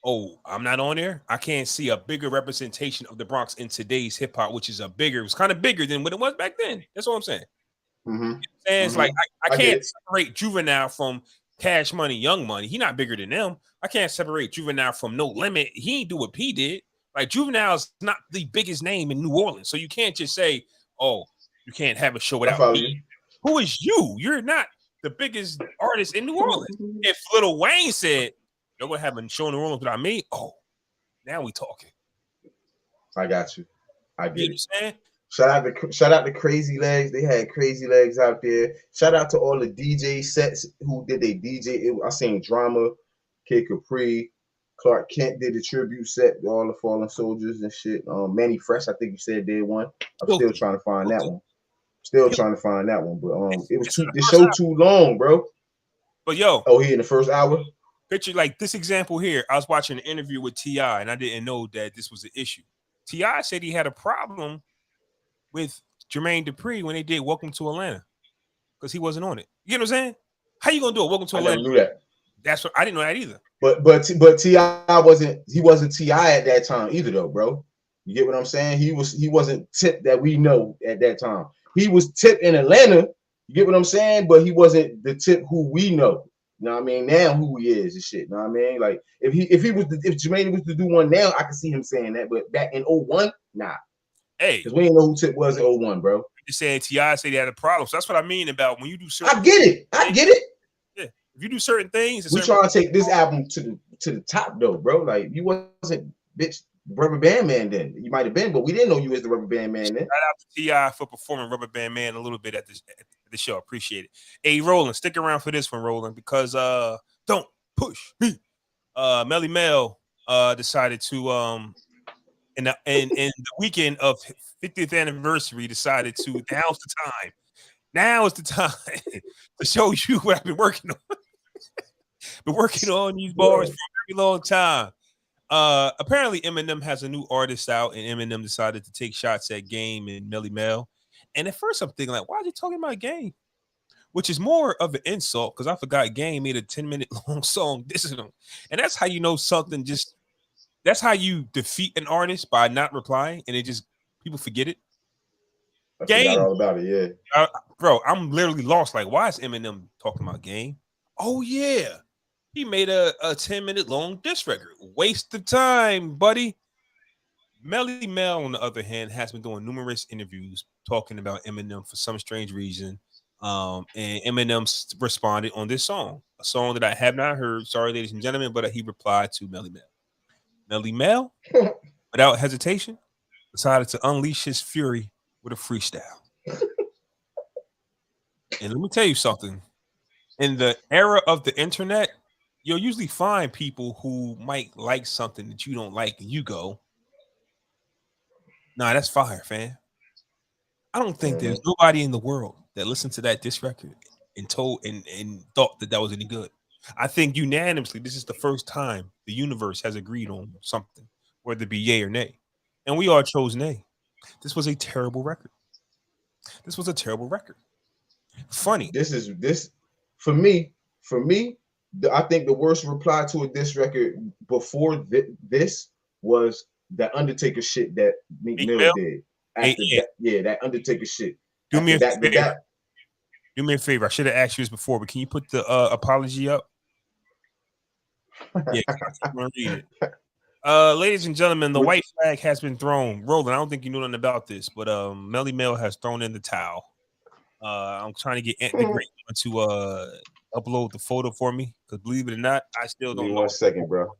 oh, I'm not on there, I can't see a bigger representation of the Bronx in today's hip hop, which is it was kind of bigger than what it was back then. That's what I'm saying. Mm-hmm. It's like I can't separate Juvenile from Cash Money, Young Money. He's not bigger than them. I can't separate Juvenile from No Limit. He ain't do what P did. Like Juvenile's not the biggest name in New Orleans, so you can't just say, "Oh, you can't have a show without me." Who is you? You're not the biggest artist in New Orleans. If Lil Wayne said, "You're gonna have a show in New Orleans without me," oh, now we talking. I got you. I get it. Saying? Shout out to Crazy Legs. They had Crazy Legs out there. Shout out to all the DJ sets who did their DJ. I seen Drama, Kid Capri, Clark Kent did a tribute set to all the fallen soldiers and shit. Manny Fresh, I think you said did one. I'm still trying to find that one. But it was the show too long, bro. But yo, he in the first hour. Picture like this example here. I was watching an interview with T.I. and I didn't know that this was an issue. T.I. said he had a problem with Jermaine Dupri when they did Welcome to Atlanta. because he wasn't on it. You know what I'm saying? How you gonna do it? Welcome to I never Atlanta. knew that. That's what I didn't know that either. But T.I. wasn't T.I. at that time either though, bro. You get what I'm saying? He wasn't Tip that we know at that time. He was Tip in Atlanta. You get what I'm saying? But he wasn't the Tip who we know. You know what I mean? Now who he is and shit. You know what I mean? Like if Jermaine was to do one now, I could see him saying that. But back in 01, nah. Hey, because we didn't know who Tip was in 01, bro. You're saying T.I. said he had a problem. So that's what I mean about when you do certain. I get it. Yeah, if you do certain things, we trying to take this album to the top though, bro. Like you wasn't bitch Rubber Band Man then. You might have been, but we didn't know you was the Rubber Band Man then. Shout out to T.I. for performing Rubber Band Man a little bit at the show. Appreciate it. Hey, Roland, stick around for this one, Roland, because don't push me. Melly Mel decided to in the weekend of 50th anniversary decided to now's the time. Now is the time to show you what I've been working on. Been working on these bars for a very long time. Apparently Eminem has a new artist out, and Eminem decided to take shots at Game and Melly Mel. And at first I'm thinking, like, why are you talking about Game? Which is more of an insult because I forgot Game made a 10-minute long song dissing him. And that's how you know something just that's how you defeat an artist, by not replying, and it just people forget it. I forgot all about it, yeah. Bro, I'm literally lost. Like, why is Eminem talking about Game? Oh yeah. He made a 10-minute long diss record. Waste of time, buddy. Melly Mel, on the other hand, has been doing numerous interviews talking about Eminem for some strange reason. And Eminem responded on this song, a song that I have not heard. Sorry, ladies and gentlemen, but he replied to Melly Mel. Melly Mel, without hesitation, decided to unleash his fury with a freestyle. And let me tell you something. In the era of the internet, you'll usually find people who might like something that you don't like, and you go, nah, that's fire, fam. I don't think there's nobody in the world that listened to that diss record and thought that was any good. I think unanimously, this is the first time the universe has agreed on something, whether it be yay or nay. And we all chose nay. This was a terrible record. Funny. This for me, I think the worst reply to a diss record before this was that Undertaker shit that Meek Mill did. After that Undertaker shit. Do me a favor. Do me a favor. I should have asked you this before, but can you put the apology up? Yeah, I'm gonna read it. Ladies and gentlemen, the white flag has been thrown. Roland, I don't think you know nothing about this, but Melly Mel has thrown in the towel. I'm trying to get Ant the Great to upload the photo for me, because believe it or not, I still don't know. 1 second, bro.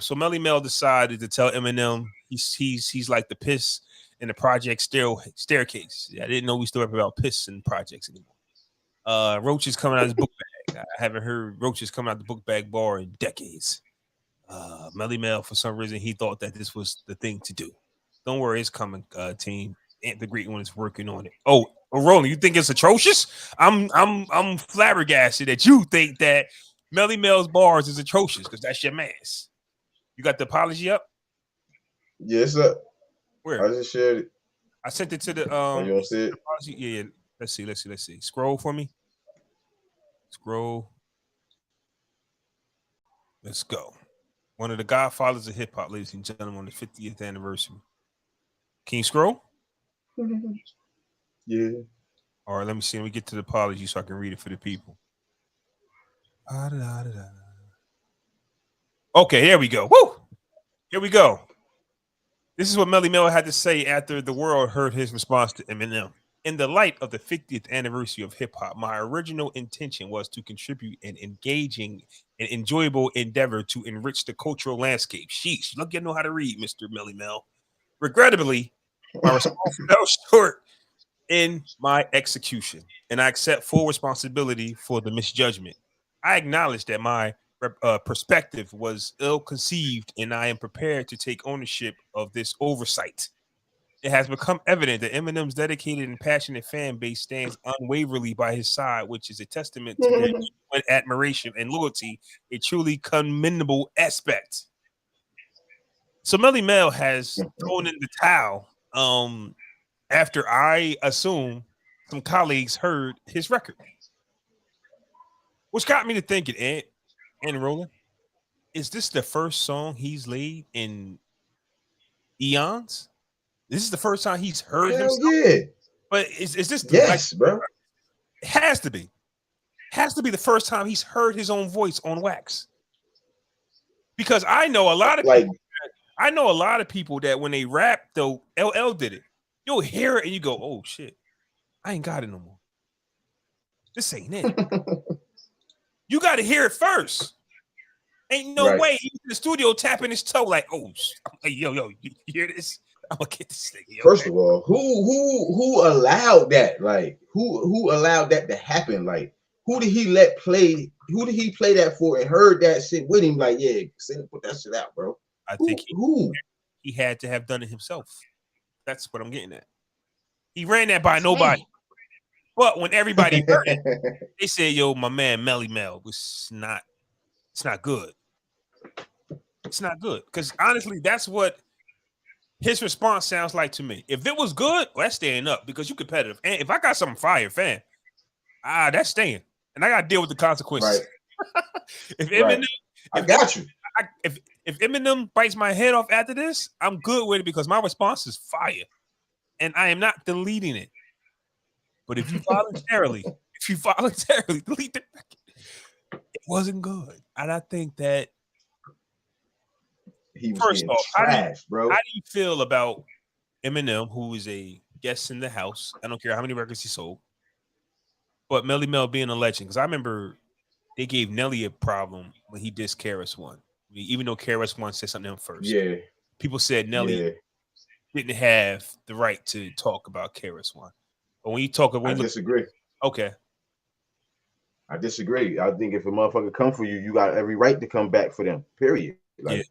So Melly Mel decided to tell Eminem he's like the piss in the project staircase. I didn't know we still have about piss in projects anymore. Roaches coming out of his book bag. I haven't heard Roaches coming out the book bag bar in decades. Melly Mel, for some reason, he thought that this was the thing to do. Don't worry, it's coming, team. Ant the Great One is working on it. Oh, Roland, you think it's atrocious? I'm flabbergasted that you think that Melly Mel's bars is atrocious because that's your man's. You got the apology up? Yes, sir. Where? I just shared it. I sent it to the you want to see it? Apology? Yeah. Let's see. Scroll for me. Scroll. Let's go. One of the godfathers of hip hop, ladies and gentlemen, on the 50th anniversary. Can you scroll? Yeah. All right, let me see. Let me get to the apology so I can read it for the people. Okay, here we go. Woo! Here we go. This is what Melly Mel had to say after the world heard his response to Eminem. In the light of the 50th anniversary of hip hop, my original intention was to contribute an engaging and enjoyable endeavor to enrich the cultural landscape. Sheesh, look, you know how to read, Mr. Melly Mel. Regrettably, my response fell short in my execution, and I accept full responsibility for the misjudgment. I acknowledge that my perspective was ill-conceived, and I am prepared to take ownership of this oversight. It has become evident that Eminem's dedicated and passionate fan base stands unwaveringly by his side, which is a testament to their genuine admiration and loyalty, a truly commendable aspect. So Melly Mel has thrown in the towel after I assume some colleagues heard his record, which got me to thinking, and Roland, is this the first song he's laid in eons? This is the first time he's heard Hell himself. yeah. But is this Yes, bro. It has to be. Has to be the first time he's heard his own voice on wax. Because I know a lot of people. I know a lot of people that when they rap, though, LL did it. You'll hear it and you go, "Oh shit, I ain't got it no more. This ain't it." You got to hear it first. Ain't no way he's in the studio tapping his toe like, "Oh, hey, yo, you hear this? I'm gonna get this thing." First of all, who allowed that? Like, who allowed that to happen? Like, who did he let play? Who did he play that for and heard that shit with him? Like, yeah, put that shit out, bro. I think he had to have done it himself. That's what I'm getting at. He ran that by nobody. But when everybody heard it, they said, "Yo, my man Melly Mel was not. It's not good. It's not good." Because honestly, that's what his response sounds like to me. If it was good, well, that's staying up because you're competitive. And if I got something fire, fam, that's staying, and I got to deal with the consequences. Right. If Eminem, I got you. If Eminem bites my head off after this, I'm good with it because my response is fire, and I am not deleting it. But if you voluntarily delete the record, it wasn't good, and I think that he was first off, trash, bro. How do you feel about Eminem, who is a guest in the house? I don't care how many records he sold, but Melly Mel being a legend. Because I remember they gave Nelly a problem when he dissed KRS-One. I mean, even though KRS-One said something to him first. Yeah. People said Nelly didn't have the right to talk about KRS-One. But when you talk, I disagree. Okay. I disagree. I think if a motherfucker come for you, you got every right to come back for them. Period. Like,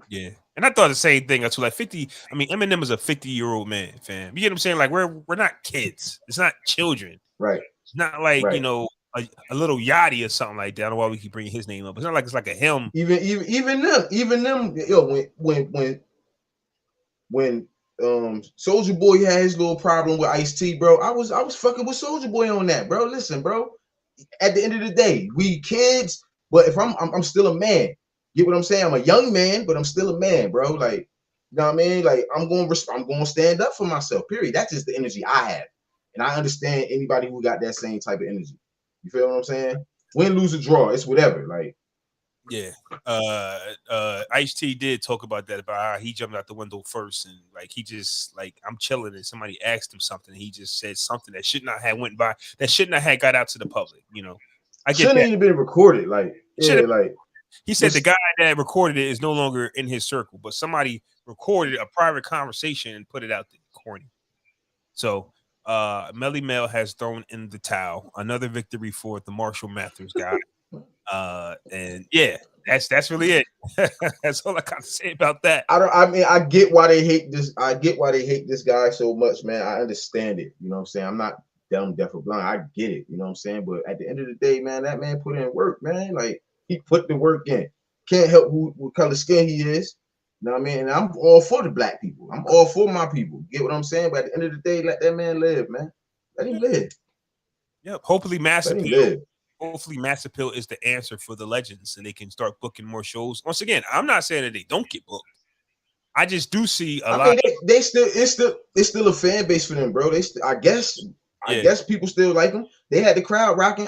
yeah. And I thought the same thing until like 50. I mean, Eminem is a 50-year-old man, fam. You get what I'm saying? Like, we're not kids. It's not children. Right. It's not like, you know, a little Yachty or something like that. I don't know why we keep bringing his name up. It's not like it's like a him. Even them, yo, when Soulja Boy had his little problem with Ice-T, bro, I was fucking with Soulja Boy on that, bro. Listen, bro. At the end of the day, we kids, but if I'm still a man. Get what I'm saying? I'm a young man, but I'm still a man, bro. Like, you know what I mean? Like, I'm going to stand up for myself. Period. That's just the energy I have, and I understand anybody who got that same type of energy. You feel what I'm saying? Win, lose, or draw, it's whatever. Like, yeah. Ice-T did talk about that, about how he jumped out the window first, and like he just like, I'm chilling, and somebody asked him something, and he just said something that should not have went by, that should not have got out to the public. You know, I get shouldn't that. even been recorded. Like, like he said the guy that recorded it is no longer in his circle, but somebody recorded a private conversation and put it out there. Corny. So Melly Mel has thrown in the towel. Another victory for the Marshall Mathers guy. And yeah, that's really it. That's all I got to say about that. I get why they hate this. I get why they hate this guy so much, man. I understand it. You know what I'm saying? I'm not dumb, deaf, or blind. I get it. You know what I'm saying? But at the end of the day, man, that man put in work, man. Like, he put the work in. Can't help what color skin he is. You know what I mean? And I'm all for the black people. I'm all for my people. Get what I'm saying? But at the end of the day, let that man live, man. Let him live. Yep. Hopefully MassAppeal is the answer for the legends, and they can start booking more shows. Once again, I'm not saying that they don't get booked. I just do see a lot. Mean, they still it's still a fan base for them, bro. I guess people still like them. They had the crowd rocking.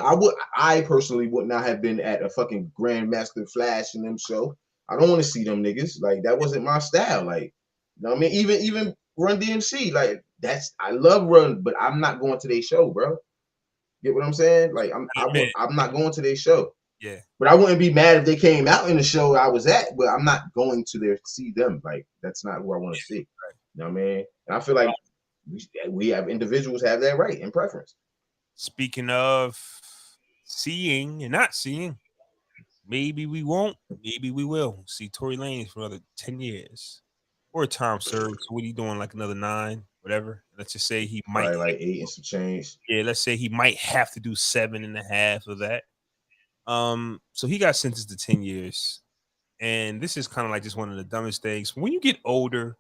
I personally would not have been at a fucking Grandmaster Flash and them show. I don't want to see them niggas. Like, that wasn't my style. Like, you know what I mean? Even Run DMC, like, I love Run, but I'm not going to their show, bro. Get what I'm saying? Like, I'm not going to their show. Yeah. But I wouldn't be mad if they came out in the show I was at, but I'm not going to see them. Like, that's not who I want to see. Right. You know what I mean? And I feel like we have individuals have that right and preference. Speaking of seeing and not seeing, maybe we won't, maybe we will see Tory Lanez for another 10 years or a time served. So what are you doing? Like another 9, whatever. Let's just say he might, like 8 and some change. Yeah, let's say he might have to do 7.5 of that. So he got sentenced to 10 years. And this is kind of like just one of the dumbest things. When you get older,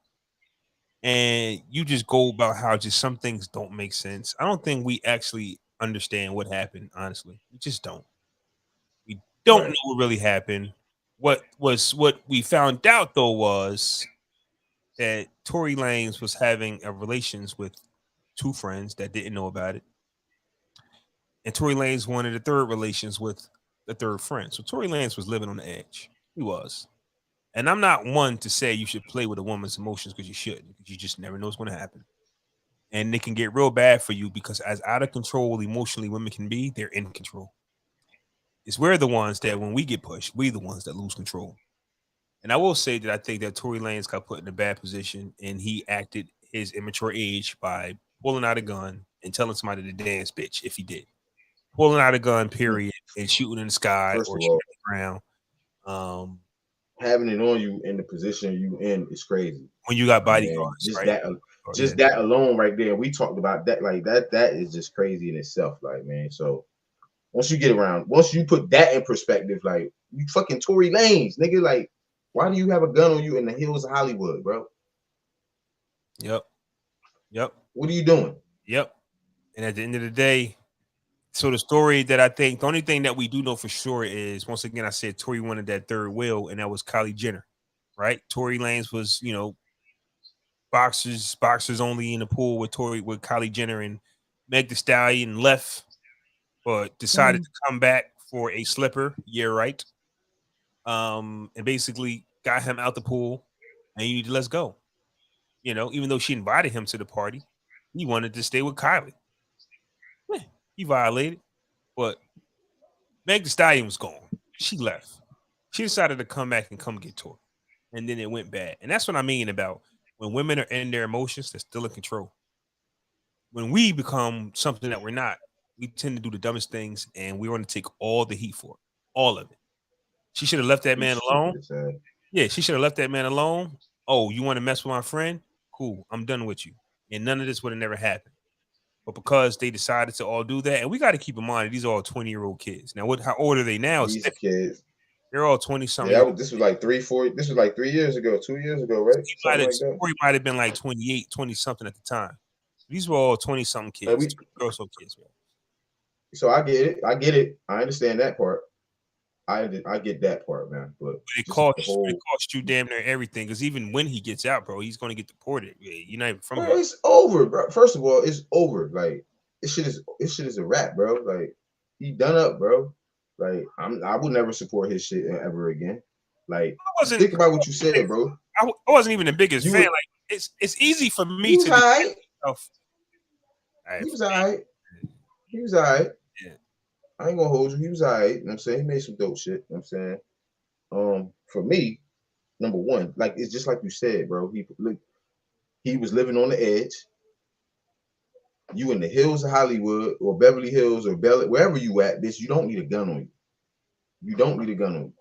and you just go about how just some things don't make sense. I don't think we actually understand what happened. Honestly, we just don't. We don't know Right. what really happened. What we found out though was that Tory Lanez was having a relations with two friends that didn't know about it, and Tory Lanez wanted a third relations with the third friend. So Tory Lanez was living on the edge. He was. And I'm not one to say you should play with a woman's emotions because you shouldn't, because you just never know what's going to happen. And it can get real bad for you because as out of control emotionally women can be, they're in control. It's we're the ones that when we get pushed, we the ones that lose control. And I will say that I think that Tory Lanez got put in a bad position and he acted his immature age by pulling out a gun and telling somebody to dance, bitch, if he did. Pulling out a gun, period, and shooting in the sky First or of shooting all, at the ground. Um, having it on you in the position you in is crazy. when you got And bodyguards, right? Oh, yeah. just that alone right there. We talked about that. Like that is just crazy in itself. Like, man. So once you put that in perspective, like you fucking Tory Lanez, nigga, like, why do you have a gun on you in the hills of Hollywood, bro? Yep. Yep. What are you doing? Yep. And at the end of the day, so the story that I think the only thing that we do know for sure is once again I said Tory wanted that third wheel, and that was Kylie Jenner, right? Tory Lanez was, boxers only in the pool with Kylie Jenner and Meg the Stallion left, but decided Mhm. to come back for a slipper. Yeah, right. And basically got him out the pool, and you need to let's go. Even though she invited him to the party, he wanted to stay with Kylie. He violated, but Meg the Stallion was gone. She left. She decided to come back and come get Tory. And then it went bad. And that's what I mean about when women are in their emotions, they're still in control. When we become something that we're not, we tend to do the dumbest things and we want to take all the heat for it. All of it. She should have left that You man alone. stupid as hell. Yeah, she should have left that man alone. Oh, you want to mess with my friend? Cool. I'm done with you. And none of this would have never happened. But because they decided to all do that, and we got to keep in mind these are all 20-year-old kids. Now, how old are they now? It's These different. kids. They're all 20 something Yeah, years old. this was like 3, 4. This was like 3 years ago, 2 years ago, right? Something like that. Corey might have been like 28, 20 something at the time. These were all 20 something And kids, we, girls, so kids, man. so I get it. I get it. I understand that part. I get that part, man. But But it just the cost it whole, cost you damn near everything because even when he gets out, bro, he's going to get deported. Yeah, you're not even from bro, here. it's over, bro. First of all, it's over. Like this shit is a wrap, bro. Like he done up, bro. Like I would never support his shit ever again. Like I wasn't think about what you said, bro. I wasn't even the biggest You fan. would, Like it's easy for me he was to defend alright. myself. All right, He for was alright. He was alright. me, yeah. I ain't gonna hold you. He was alright. You know what I'm saying? He made some dope shit. You know what I'm saying? For me, number one, like it's just like you said, bro. He was living on the edge. You in the hills of Hollywood or Beverly Hills or wherever you at, bitch, you don't need a gun on you. You don't need a gun on you.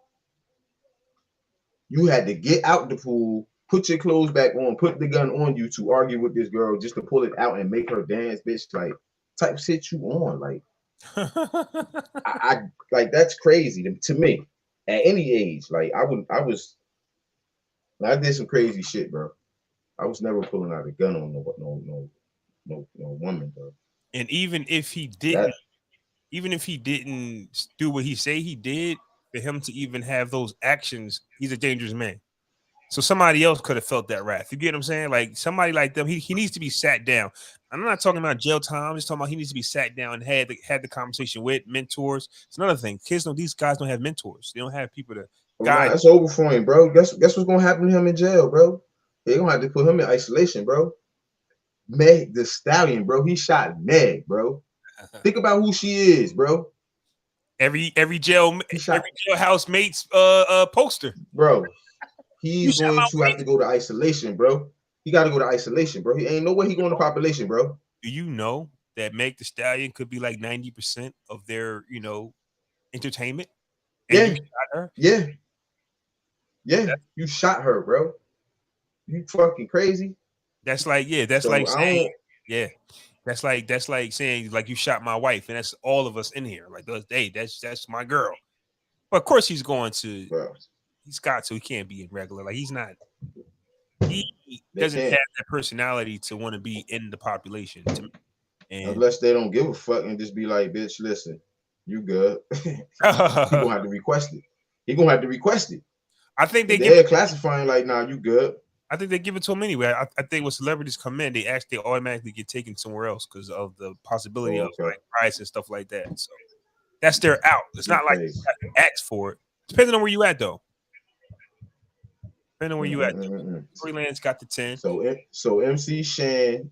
You had to get out the pool, put your clothes back on, put the gun on you to argue with this girl just to pull it out and make her dance, bitch. Like type shit you on. Like I like that's crazy to me. At any age, like I did some crazy shit, bro. I was never pulling out a gun on no woman, bro. And That even if he didn't do what he say he did, for him to even have those actions, he's a dangerous man. So somebody else could have felt that wrath. You get what I'm saying? Like somebody like them, he needs to be sat down. I'm not talking about jail time. I'm just talking about he needs to be sat down and had the conversation with mentors. It's another thing. These guys don't have mentors. They don't have people to nah, guide. it's over for him, bro. Guess what's gonna happen to him in jail, bro? They're gonna have to put him in isolation, bro. Meg the Stallion, bro. He shot Meg, bro. Think about who she is, bro. every He shot, jailhouse mate's poster. bro. You He's shot going my to have to go to isolation, bro. He got to go to isolation, bro. He ain't no way he going to population, bro. Do you know that Meg the Stallion could be like 90% of their, entertainment? And you Yeah, shot her? yeah, yeah. That, You shot her, bro. You fucking crazy. that's like, yeah, that's like So I saying, don't, yeah. That's like saying like you shot my wife, and that's all of us in here. Like, hey, that's my girl. But of course he's going to bro. he's got to, he can't be regular. Like he's not. he They doesn't have can't that personality to want to be in the population. And unless they don't give a fuck and just be like, bitch, listen, you good. He gonna have to request it. He gonna have to request it. I think they If give it. they're classifying like, nah, you good. I think they give it to him anyway. I think when celebrities come in, they automatically get taken somewhere else because of the possibility Oh, of okay. like riots and stuff like that. So that's their out. It's Get not like paid. you have to ask for it. Depending on where you at, though. Depending on where you at, though. Mm-mm-mm-mm. Tory Lanez got the 10. So MC Shan,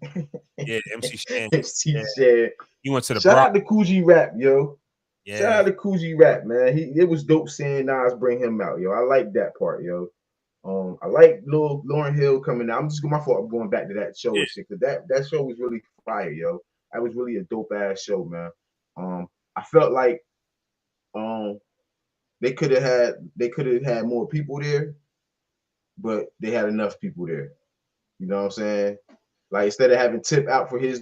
Yeah, MC Shan. MC Yeah, Shan. he went to the Shout Bronx. out to Coogee Rap, yo. Shout Yeah, out to Coogee Rap, man. It was dope seeing Nas bring him out, yo. I like that part, yo. I like Lil Lauren Hill coming out. I'm just my fault. I'm going back to that show yeah. and shit because that show was really fire, yo. That was really a dope ass show, man. I felt like they could have had more people there, but they had enough people there. You know what I'm saying? Like instead of having Tip out for his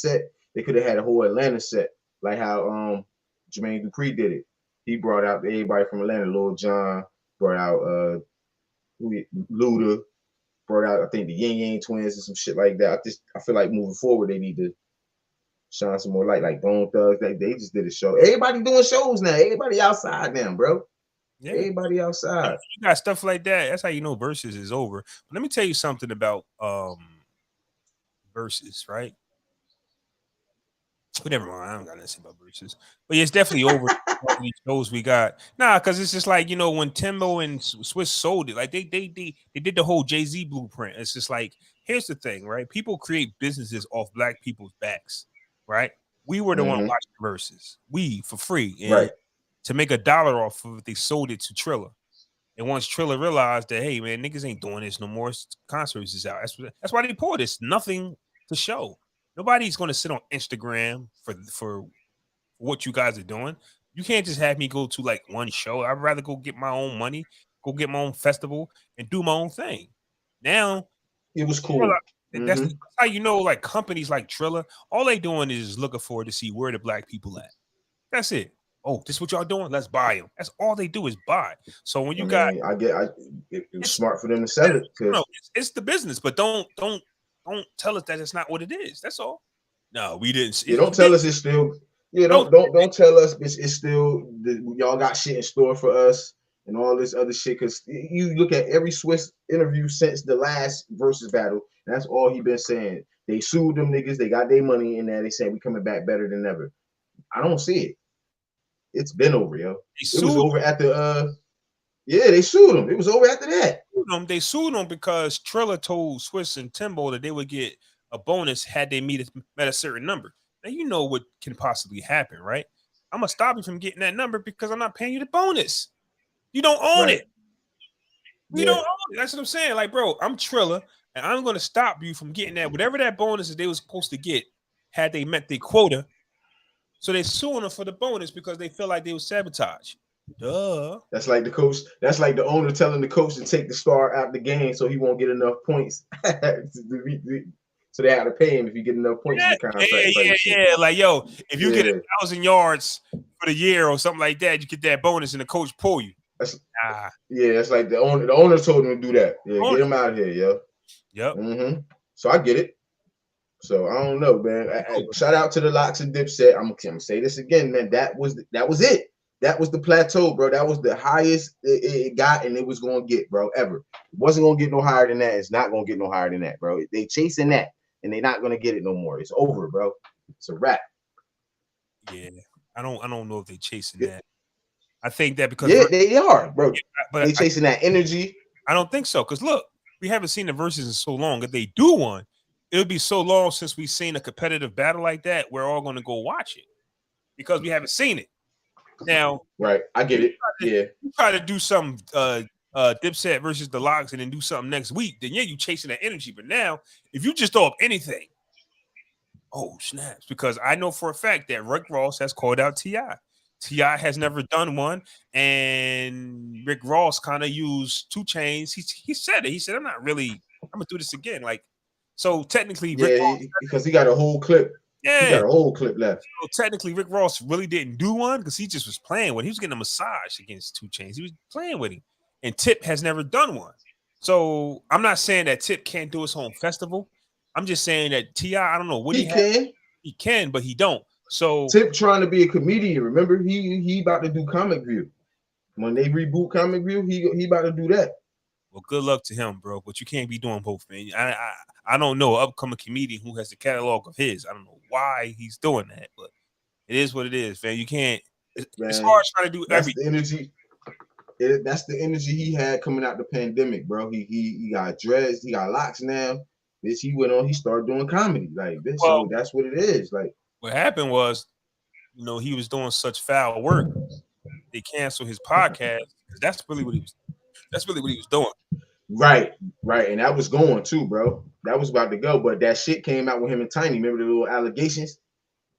set, they could have had a whole Atlanta set, like how Jermaine Dupri did it. He brought out everybody from Atlanta. Lil Jon brought out Luda, brought out I think the Yin Yang Twins and some shit like that. I feel like moving forward they need to shine some more light, like Bone Thugs. They just did a show. Everybody doing shows now. Everybody outside now, bro. Yeah. Everybody outside. You got stuff like that. That's how you know versus is over. But let me tell you something about versus, right? But never mind. I don't got nothing to say about versus. But yeah, it's definitely over. All these shows we got. Nah, because it's just like, when Timbo and Swiss sold it, like they did the whole Jay-Z blueprint. It's just like, here's the thing, right? People create businesses off black people's backs, right? We were the one Mhm. watching versus. We for free. And Right. to make $1 off of it, they sold it to Triller. And once Triller realized that, hey man, niggas ain't doing this no more, concerts is out. That's why they poured this. Nothing to show. Nobody's gonna sit on Instagram for what you guys are doing. You can't just have me go to like one show. I'd rather go get my own money, go get my own festival, and do my own thing. Now, It was Triller, cool. that's Mhm. how you know, like companies like Triller, all they doing is looking forward to see where the black people at. That's it. Oh, this what y'all doing? Let's buy them. That's all they do is buy. So when I you got mean, it was it's smart for them to sell it no, because it's the business, but don't tell us that it's not what it is. That's all. No, we didn't. you You don't did. tell us it's still. Yeah, Don't. don't tell us it's still y'all got shit in store for us and all this other shit. Because you look at every Swiss interview since the last versus battle, and that's all he been saying. They sued them niggas. They got their money in there. They said we coming back better than ever. I don't see it. It's been over, yo. They It was sued over at the yeah, they sued him. It was over after that. them. They sued them because Triller told Swiss and Timbo that they would get a bonus had they met a certain number. Now you know what can possibly happen, right? I'm gonna stop you from getting that number because I'm not paying you the bonus. You don't own Right. it. You Yeah. don't own it. That's what I'm saying. Like, bro, I'm Triller, and I'm gonna stop you from getting that whatever that bonus that they was supposed to get had they met their quota. So they're suing them for the bonus because they feel like they was sabotage. Duh. That's like the coach. That's like the owner telling the coach to take the star out the game so he won't get enough points. So they have to pay him if you get enough points in Yeah, the contract. Type shit. yeah. Like, yo, if you get Yeah, 1,000 yards for the year or something like that, you get that bonus, and the coach pull you. that's Nah. that's like the owner. The owner told him to do that. Yeah, Owner. get him out of here, yo. Yep. So I get it. So I don't know, man. Shout out to the Locks and Dipset. I'm gonna say this again, man. That was it. That was the plateau, bro. That was the highest it got, and it was gonna get, bro. Ever. It wasn't gonna get no higher than that. It's not gonna get no higher than that, bro. They chasing that, and they're not gonna get it no more. It's over, bro. It's a wrap. Yeah. I don't know if they chasing that. I think that because Yeah, they are, bro. but They chasing that energy. I don't think so. Because look, we haven't seen the verses in so long. If they do one, it'll be so long since we've seen a competitive battle like that. We're all going to go watch it because we haven't seen it. Now, Right. I get it. Yeah. you try to do some Dipset versus the Locks and then do something next week, then yeah, you chasing that energy. But now, if you just throw up anything, oh snaps! Because I know for a fact that Rick Ross has called out T.I. T.I. has never done one, and Rick Ross kind of used 2 Chainz. He said it. He said, I'm gonna do this again. Like, so technically, Rick Ross, because he got a whole clip. yeah. He got a whole clip left. So technically, Rick Ross really didn't do one because he just was playing with. He was getting a massage against 2 Chainz. He was playing with him, and Tip has never done one. So I'm not saying that Tip can't do his own festival. I'm just saying that T.I., I don't know what he He has. can. He can, but he don't. So Tip trying to be a comedian. Remember, he about to do Comic View. When they reboot Comic View, he about to do that. well, good luck to him, bro. But you can't be doing both, man. I don't know an upcoming comedian who has the catalog of his. I don't know why he's doing that, but it is what it is, man. You can't. It's Man, hard trying to do that's everything. the energy. That's the energy he had coming out the pandemic, bro. He got dreads, he got locks now. Bitch, he went on, he started doing comedy. Like, bitch, Well, so that's what it is. Like, what happened was, he was doing such foul work. They canceled his podcast because that's really what he was. That's really what he was doing. right, right. And that was going too, bro. That was about to go. But that shit came out with him and Tiny. Remember the little allegations?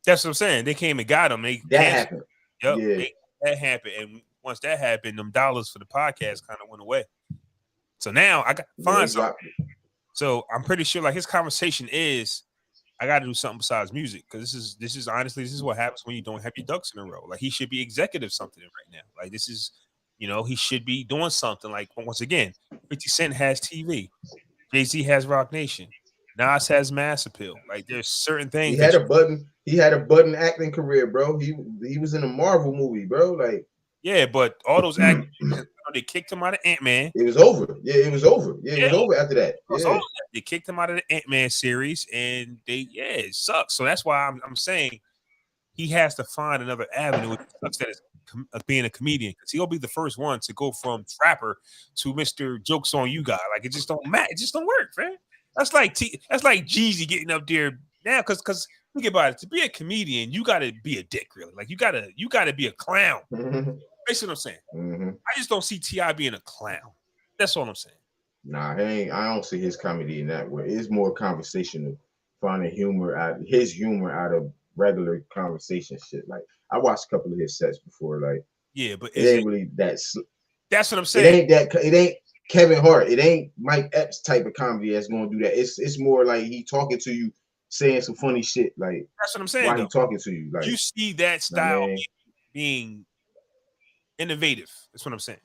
That's what I'm saying. They came and got him. They That canceled. happened. Yep, Yeah. that happened. And once that happened, them dollars for the podcast kind of went away. So now I got to find something. So I'm pretty sure like his conversation is, I got to do something besides music, because this is honestly, this is what happens when you don't have your ducks in a row. Like he should be executive something right now. Like this is, he should be doing something. Like once again, 50 Cent has TV, Jay-Z has Rock Nation, Nas has Mass Appeal. Like there's certain things He had a button acting career, bro. He was in a Marvel movie, bro. Like, yeah, but all those actors, they kicked him out of Ant-Man. It was over. Yeah, it was over. Yeah, it was over after that. Yeah. They kicked him out of the Ant-Man series, and it sucks. So that's why I'm saying he has to find another avenue. It sucks that it's being a comedian, because he'll be the first one to go from trapper to Mr. Jokes on You guy. Like it just don't matter. It just don't work, man. That's like Jeezy getting up there now, because think about it. To be a comedian, you got to be a dick, really. Like you got to be a clown. Basically, what I'm saying. I just don't see T.I. being a clown. That's all I'm saying. Nah, I don't see his comedy in that way. It's more conversational, finding his humor out of regular conversation shit. Like I watched a couple of his sets before. Like, yeah, but it ain't really that. That's what I'm saying. It ain't Kevin Hart. It ain't Mike Epps type of comedy that's gonna do that. It's more like he talking to you, saying some funny shit. Like that's what I'm saying. Why he talking to you? Like you see that style being innovative. That's what I'm saying.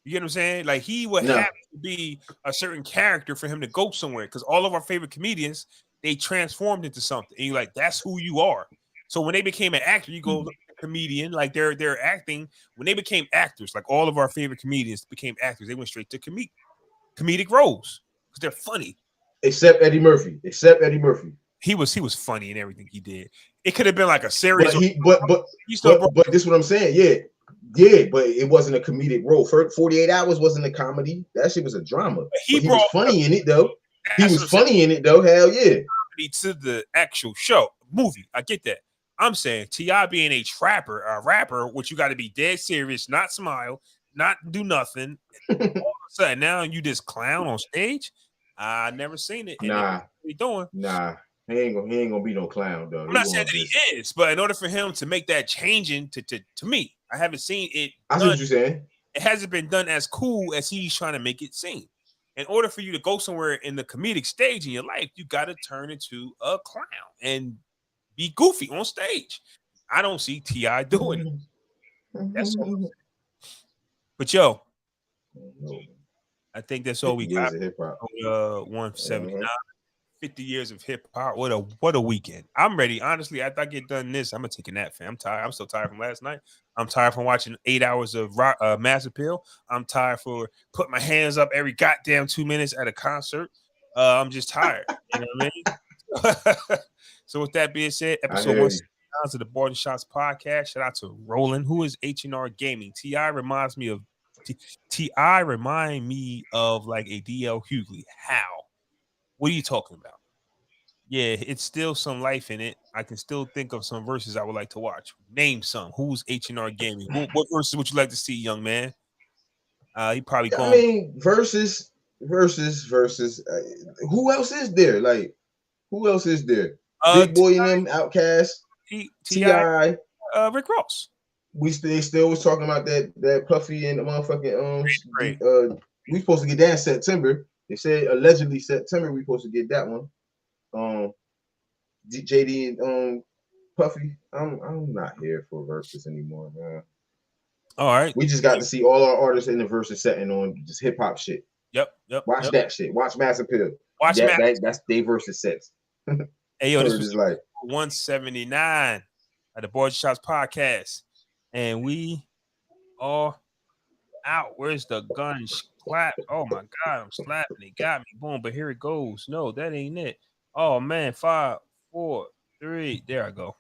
You get what I'm saying? Like he would have to be a certain character for him to go somewhere, because all of our favorite comedians, they transformed into something. And you're like, that's who you are. So when they became an actor, you go look at a comedian, like they're acting. When they became actors, like all of our favorite comedians became actors, they went straight to comedic roles because they're funny. Except Eddie Murphy. He was funny in everything he did. It could have been like a series. But this is what I'm saying. Yeah, but it wasn't a comedic role. 48 Hours wasn't a comedy. That shit was a drama. But he was funny in it though. Hell yeah. To the actual movie. I get that. I'm saying T.I. being a rapper, which you got to be dead serious, not smile, not do nothing. All of a sudden, now you just clown on stage. I never seen it. Nah, what he doing? Nah. He ain't gonna be no clown though. I'm not saying that he is, but in order for him to make that change to me, I haven't seen it. I see what you're saying. It hasn't been done as cool as he's trying to make it seem. In order for you to go somewhere in the comedic stage in your life, you got to turn into a clown and be goofy on stage. I don't see T.I. doing it. That's all. But yo, I think that's all we got. 179. 50 years of hip hop. What a weekend. I'm ready. Honestly, after I get done this, I'm gonna take a nap, fam. I'm tired. I'm so tired from last night. I'm tired from watching 8 hours of Mass Appeal. I'm tired for putting my hands up every goddamn 2 minutes at a concert. I'm just tired. You know what I mean? So with that being said, episode 1 of the Barz and Shotz Podcast. Shout out to Roland, who is H&R Gaming. T.I. reminds me of like a DL Hughley. How? What are you talking about? Yeah, it's still some life in it. I can still think of some verses I would like to watch. Name some. Who's H&R Gaming? What verses would you like to see, young man? He probably going. I mean, versus. Who else is there? Like, who else is there? Big Boy and them, Outkast, T.I., Rick Ross. They still was talking about that Puffy and the motherfucking we supposed to get that in September. They said allegedly September we supposed to get that one. JD and Puffy. I'm not here for verses anymore, man. All right. We just got to see all our artists in the verses setting on just hip hop shit. Yep. Watch that shit. Watch MassAppeal. Watch That's they versus sets. Hey, yo, this Word was is like 179 at the Barz Shotz Podcast. And we are out. Where's the gun clap? Oh my God, I'm slapping it. Got me. Boom, but here it goes. No, that ain't it. Oh man, 5, 4, 3. There I go.